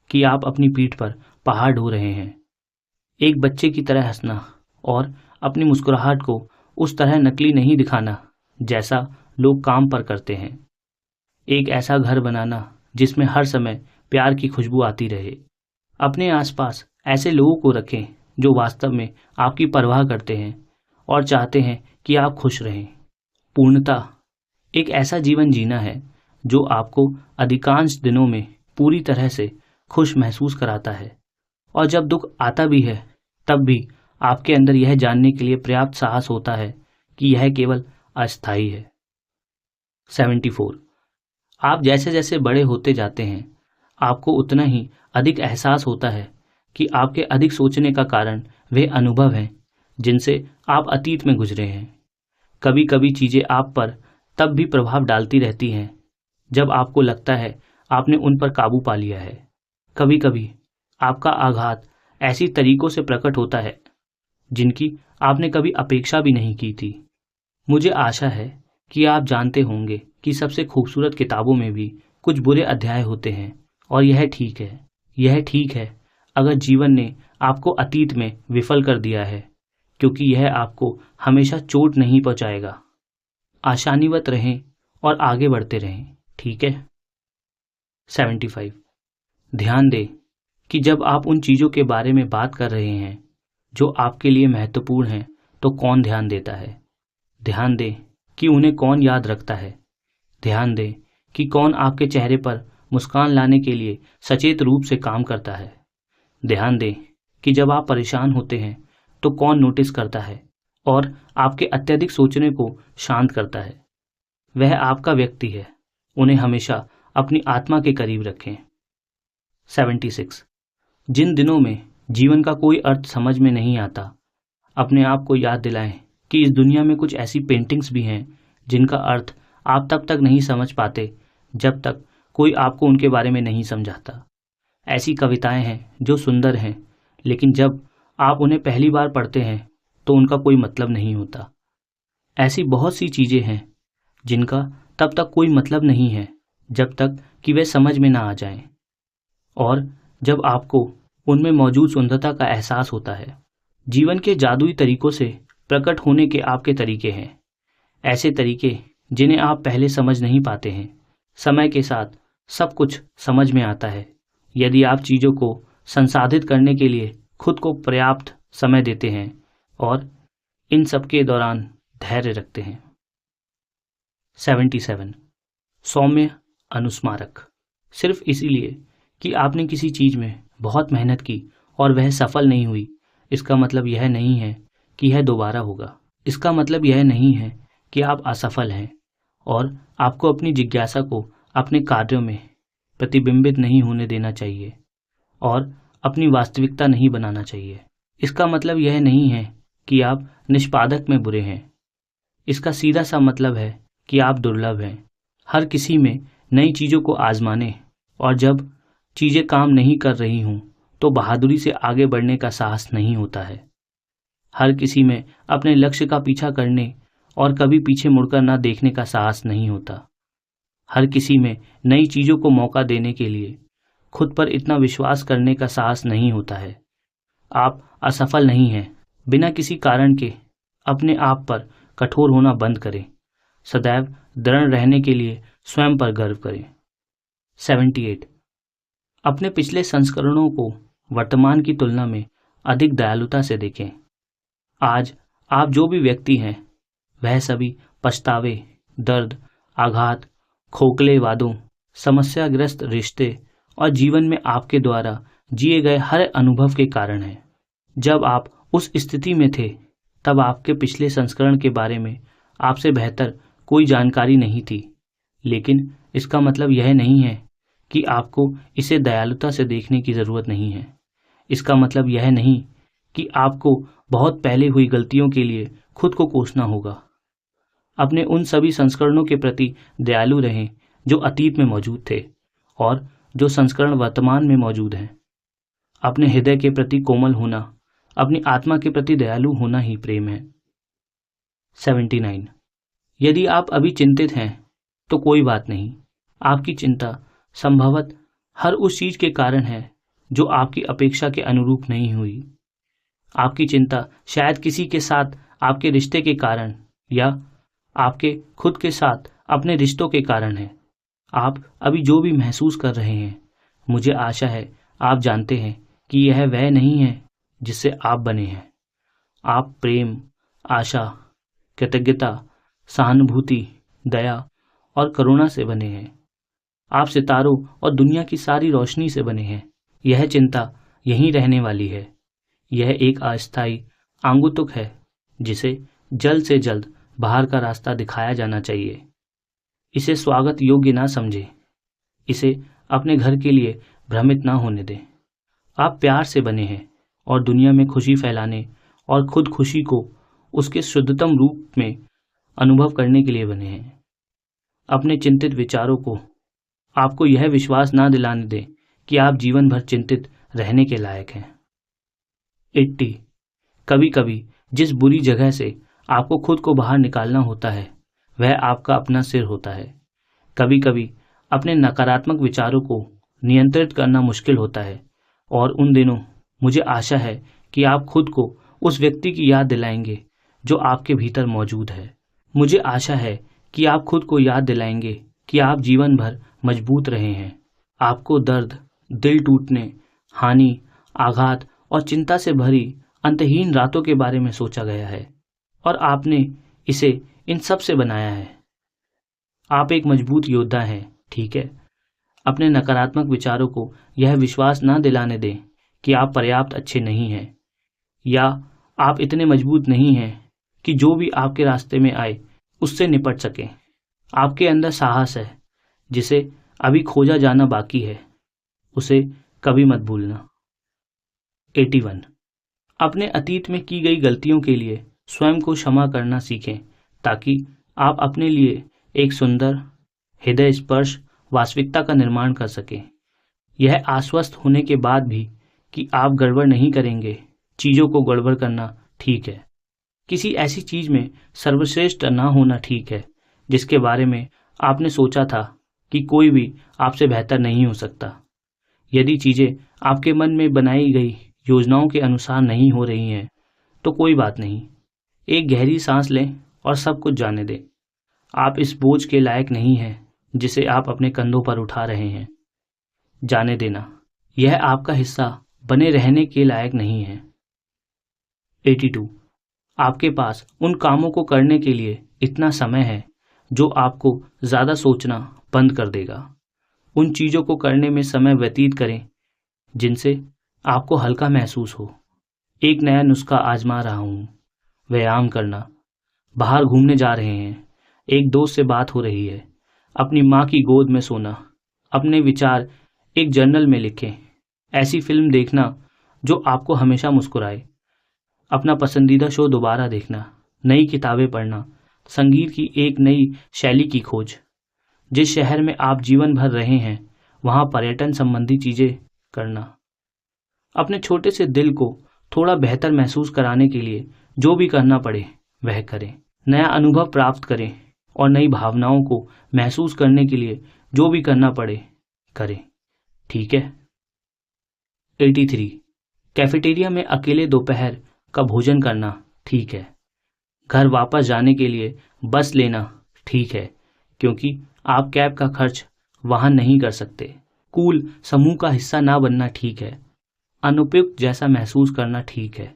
कि आप अपनी पीठ पर पहाड़ ढो रहे हैं। एक बच्चे की तरह हंसना और अपनी मुस्कुराहट को उस तरह नकली नहीं दिखाना जैसा लोग काम पर करते हैं। एक ऐसा घर बनाना जिसमें हर समय प्यार की खुशबू आती रहे। अपने आसपास ऐसे लोगों को रखें जो वास्तव में आपकी परवाह करते हैं और चाहते हैं कि आप खुश रहें। पूर्णता एक ऐसा जीवन जीना है जो आपको अधिकांश दिनों में पूरी तरह से खुश महसूस कराता है, और जब दुख आता भी है तब भी आपके अंदर यह जानने के लिए पर्याप्त साहस होता है कि यह केवल अस्थायी है। 74 आप जैसे जैसे बड़े होते जाते हैं आपको उतना ही अधिक एहसास होता है कि आपके अधिक सोचने का कारण वे अनुभव हैं जिनसे आप अतीत में गुजरे हैं। कभी कभी चीज़ें आप पर तब भी प्रभाव डालती रहती हैं जब आपको लगता है आपने उन पर काबू पा लिया है। कभी कभी आपका आघात ऐसी तरीकों से प्रकट होता है जिनकी आपने कभी अपेक्षा भी नहीं की थी। मुझे आशा है कि आप जानते होंगे कि सबसे खूबसूरत किताबों में भी कुछ बुरे अध्याय होते हैं, और यह ठीक है। यह ठीक है अगर जीवन ने आपको अतीत में विफल कर दिया है, क्योंकि यह आपको हमेशा चोट नहीं पहुंचाएगा। आशान्वित रहें और आगे बढ़ते रहें, ठीक है। 75 ध्यान दें कि जब आप उन चीज़ों के बारे में बात कर रहे हैं जो आपके लिए महत्वपूर्ण हैं तो कौन ध्यान देता है। ध्यान दें कि उन्हें कौन याद रखता है। ध्यान दें कि कौन आपके चेहरे पर मुस्कान लाने के लिए सचेत रूप से काम करता है। ध्यान दें कि जब आप परेशान होते हैं तो कौन नोटिस करता है और आपके अत्यधिक सोचने को शांत करता है। वह आपका व्यक्ति है, उन्हें हमेशा अपनी आत्मा के करीब रखें। 76 जिन दिनों में जीवन का कोई अर्थ समझ में नहीं आता, अपने आप को याद दिलाएं कि इस दुनिया में कुछ ऐसी पेंटिंग्स भी हैं जिनका अर्थ आप तब तक नहीं समझ पाते जब तक कोई आपको उनके बारे में नहीं समझाता। ऐसी कविताएं हैं जो सुंदर हैं, लेकिन जब आप उन्हें पहली बार पढ़ते हैं तो उनका कोई मतलब नहीं होता। ऐसी बहुत सी चीज़ें हैं जिनका तब तक कोई मतलब नहीं है जब तक कि वे समझ में ना आ जाएं, और जब आपको उनमें मौजूद सुंदरता का एहसास होता है। जीवन के जादुई तरीकों से प्रकट होने के आपके तरीके हैं, ऐसे तरीके जिन्हें आप पहले समझ नहीं पाते हैं। समय के साथ सब कुछ समझ में आता है यदि आप चीज़ों को संसाधित करने के लिए खुद को पर्याप्त समय देते हैं और इन सब के दौरान धैर्य रखते हैं। 77 सौम्य अनुस्मारक। सिर्फ इसीलिए कि आपने किसी चीज़ में बहुत मेहनत की और वह सफल नहीं हुई, इसका मतलब यह नहीं है कि यह दोबारा होगा। इसका मतलब यह नहीं है कि आप असफल हैं, और आपको अपनी जिज्ञासा को अपने कार्यों में प्रतिबिंबित नहीं होने देना चाहिए और अपनी वास्तविकता नहीं बनाना चाहिए। इसका मतलब यह नहीं है कि आप निष्पादक में बुरे हैं। इसका सीधा सा मतलब है कि आप दुर्लभ हैं। हर किसी में नई चीज़ों को आजमाने और जब चीज़ें काम नहीं कर रही हों तो बहादुरी से आगे बढ़ने का साहस नहीं होता है। हर किसी में अपने लक्ष्य का पीछा करने और कभी पीछे मुड़कर ना देखने का साहस नहीं होता। हर किसी में नई चीज़ों को मौका देने के लिए खुद पर इतना विश्वास करने का साहस नहीं होता है। आप असफल नहीं हैं। बिना किसी कारण के अपने आप पर कठोर होना बंद करें। सदैव दृढ़ रहने के लिए स्वयं पर गर्व करें। 78 अपने पिछले संस्करणों को वर्तमान की तुलना में अधिक दयालुता से देखें। आज आप जो भी व्यक्ति हैं वह सभी पछतावे, दर्द, आघात, खोखले वादों, समस्याग्रस्त रिश्ते और जीवन में आपके द्वारा जिए गए हर अनुभव के कारण है। जब आप उस स्थिति में थे तब आपके पिछले संस्करण के बारे में आपसे बेहतर कोई जानकारी नहीं थी, लेकिन इसका मतलब यह नहीं है कि आपको इसे दयालुता से देखने की ज़रूरत नहीं है। इसका मतलब यह नहीं कि आपको बहुत पहले हुई गलतियों के लिए खुद को कोसना होगा। अपने उन सभी संस्करणों के प्रति दयालु रहें जो अतीत में मौजूद थे और जो संस्करण वर्तमान में मौजूद हैं। अपने हृदय के प्रति कोमल होना, अपनी आत्मा के प्रति दयालु होना ही प्रेम है। 79 यदि आप अभी चिंतित हैं तो कोई बात नहीं। आपकी चिंता संभवत हर उस चीज़ के कारण है जो आपकी अपेक्षा के अनुरूप नहीं हुई। आपकी चिंता शायद किसी के साथ आपके रिश्ते के कारण या आपके खुद के साथ अपने रिश्तों के कारण है। आप अभी जो भी महसूस कर रहे हैं, मुझे आशा है आप जानते हैं कि यह वह नहीं है जिससे आप बने हैं। आप प्रेम, आशा, कृतज्ञता, सहानुभूति, दया और करुणा से बने हैं। आप सितारों और दुनिया की सारी रोशनी से बने हैं। यह चिंता यहीं रहने वाली है। यह एक अस्थायी आंगुतुक है जिसे जल्द से जल्द बाहर का रास्ता दिखाया जाना चाहिए। इसे स्वागत योग्य ना समझें। इसे अपने घर के लिए भ्रमित ना होने दें। आप प्यार से बने हैं और दुनिया में खुशी फैलाने और खुद खुशी को उसके शुद्धतम रूप में अनुभव करने के लिए बने हैं। अपने चिंतित विचारों को आपको यह विश्वास ना दिलाने दें कि आप जीवन भर चिंतित रहने के लायक हैं। 80 कभी कभी जिस बुरी जगह से आपको खुद को बाहर निकालना होता है वह आपका अपना सिर होता है। कभी कभी अपने नकारात्मक विचारों को नियंत्रित करना मुश्किल होता है, और उन दिनों मुझे आशा है कि आप खुद को उस व्यक्ति की याद दिलाएंगे जो आपके भीतर मौजूद है। मुझे आशा है कि आप खुद को याद दिलाएंगे कि आप जीवन भर मजबूत रहे हैं। आपको दर्द, दिल टूटने, हानि, आघात और चिंता से भरी अंतहीन रातों के बारे में सोचा गया है, और आपने इसे इन सब से बनाया है। आप एक मजबूत योद्धा हैं, ठीक है? अपने नकारात्मक विचारों को यह विश्वास ना दिलाने दें कि आप पर्याप्त अच्छे नहीं हैं या आप इतने मजबूत नहीं हैं कि जो भी आपके रास्ते में आए उससे निपट सकें। आपके अंदर साहस है जिसे अभी खोजा जाना बाकी है, उसे कभी मत भूलना। 81 अपने अतीत में की गई गलतियों के लिए स्वयं को क्षमा करना सीखें ताकि आप अपने लिए एक सुंदर, हृदय स्पर्श वास्तविकता का निर्माण कर सकें। यह आश्वस्त होने के बाद भी कि आप गड़बड़ नहीं करेंगे चीज़ों को गड़बड़ करना ठीक है। किसी ऐसी चीज़ में सर्वश्रेष्ठ ना होना ठीक है जिसके बारे में आपने सोचा था कि कोई भी आपसे बेहतर नहीं हो सकता। यदि चीज़ें आपके मन में बनाई गई योजनाओं के अनुसार नहीं हो रही हैं तो कोई बात नहीं, एक गहरी सांस लें और सब कुछ जाने दें। आप इस बोझ के लायक नहीं हैं जिसे आप अपने कंधों पर उठा रहे हैं। जाने देना, यह आपका हिस्सा बने रहने के लायक नहीं है। 82, आपके पास उन कामों को करने के लिए इतना समय है जो आपको ज़्यादा सोचना बंद कर देगा। उन चीज़ों को करने में समय व्यतीत करें जिनसे आपको हल्का महसूस हो। एक नया नुस्खा आजमा रहा हूँ, व्यायाम करना, बाहर घूमने जा रहे हैं, एक दोस्त से बात हो रही है, अपनी माँ की गोद में सोना, अपने विचार एक जर्नल में लिखें, ऐसी फिल्म देखना जो आपको हमेशा मुस्कुराए, अपना पसंदीदा शो दोबारा देखना, नई किताबें पढ़ना, संगीत की एक नई शैली की खोज। जिस शहर में आप जीवन भर रहे हैं वहाँ पर्यटन संबंधी चीज़ें करना। अपने छोटे से दिल को थोड़ा बेहतर महसूस कराने के लिए जो भी करना पड़े वह करें। नया अनुभव प्राप्त करें और नई भावनाओं को महसूस करने के लिए जो भी करना पड़े करें, ठीक है। 83, कैफेटेरिया में अकेले दोपहर का भोजन करना ठीक है। घर वापस जाने के लिए बस लेना ठीक है क्योंकि आप कैब का खर्च वहन नहीं कर सकते। कूल समूह का हिस्सा ना बनना ठीक है। अनुपयुक्त जैसा महसूस करना ठीक है।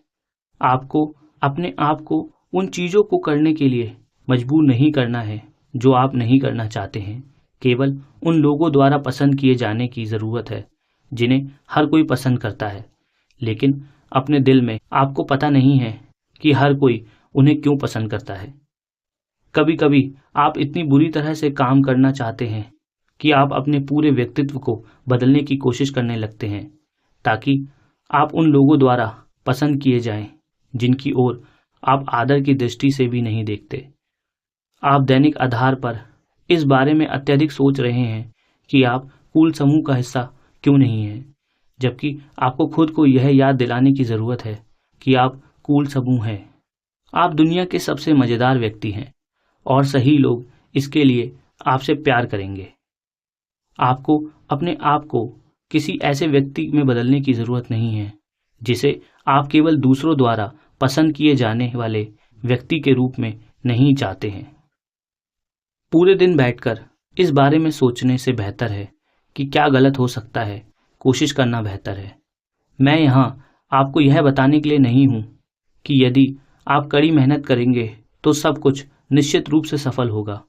आपको अपने आप को उन चीज़ों को करने के लिए मजबूर नहीं करना है जो आप नहीं करना चाहते हैं। केवल उन लोगों द्वारा पसंद किए जाने की ज़रूरत है जिन्हें हर कोई पसंद करता है, लेकिन अपने दिल में आपको पता नहीं है कि हर कोई उन्हें क्यों पसंद करता है। कभी कभी आप इतनी बुरी तरह से काम करना चाहते हैं कि आप अपने पूरे व्यक्तित्व को बदलने की कोशिश करने लगते हैं ताकि आप उन लोगों द्वारा पसंद किए जाएं जिनकी ओर आप आदर की दृष्टि से भी नहीं देखते। आप दैनिक आधार पर इस बारे में अत्यधिक सोच रहे हैं कि आप कूल समूह का हिस्सा क्यों नहीं हैं, जबकि आपको खुद को यह याद दिलाने की ज़रूरत है कि आप कूल समूह हैं। आप दुनिया के सबसे मज़ेदार व्यक्ति हैं और सही लोग इसके लिए आपसे प्यार करेंगे। आपको अपने आप को किसी ऐसे व्यक्ति में बदलने की ज़रूरत नहीं है जिसे आप केवल दूसरों द्वारा पसंद किए जाने वाले व्यक्ति के रूप में नहीं चाहते हैं। पूरे दिन बैठकर इस बारे में सोचने से बेहतर है कि क्या गलत हो सकता है, कोशिश करना बेहतर है। मैं यहाँ आपको यह बताने के लिए नहीं हूँ कि यदि आप कड़ी मेहनत करेंगे तो सब कुछ निश्चित रूप से सफल होगा।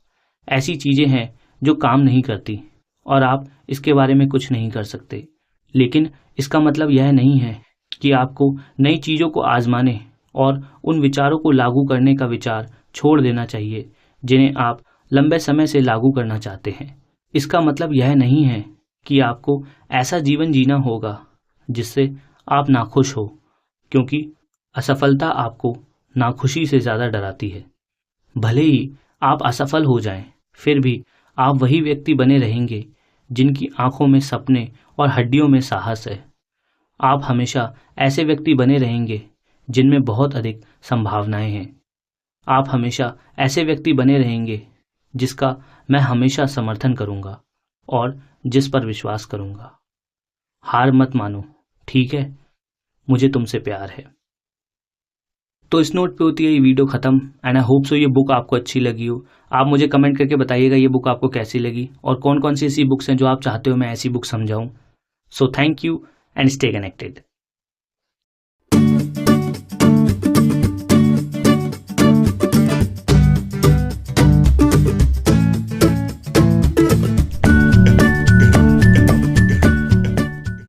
ऐसी चीज़ें हैं जो काम नहीं करती और आप इसके बारे में कुछ नहीं कर सकते, लेकिन इसका मतलब यह नहीं है कि आपको नई चीज़ों को आजमाने और उन विचारों को लागू करने का विचार छोड़ देना चाहिए जिन्हें आप लंबे समय से लागू करना चाहते हैं। इसका मतलब यह नहीं है कि आपको ऐसा जीवन जीना होगा जिससे आप नाखुश हो, क्योंकि असफलता आपको नाखुशी से ज़्यादा डराती है। भले ही आप असफल हो जाएं, फिर भी आप वही व्यक्ति बने रहेंगे जिनकी आंखों में सपने और हड्डियों में साहस है। आप हमेशा ऐसे व्यक्ति बने रहेंगे जिनमें बहुत अधिक संभावनाएं हैं। आप हमेशा ऐसे व्यक्ति बने रहेंगे जिसका मैं हमेशा समर्थन करूंगा और जिस पर विश्वास करूंगा। हार मत मानो, ठीक है? मुझे तुमसे प्यार है। तो इस नोट पे होती है ये वीडियो ख़त्म एंड आई होप सो ये बुक आपको अच्छी लगी हो। आप मुझे कमेंट करके बताइएगा ये बुक आपको कैसी लगी और कौन कौन सी ऐसी बुक्स हैं जो आप चाहते हो मैं ऐसी बुक समझाऊं। So thank you and stay connected.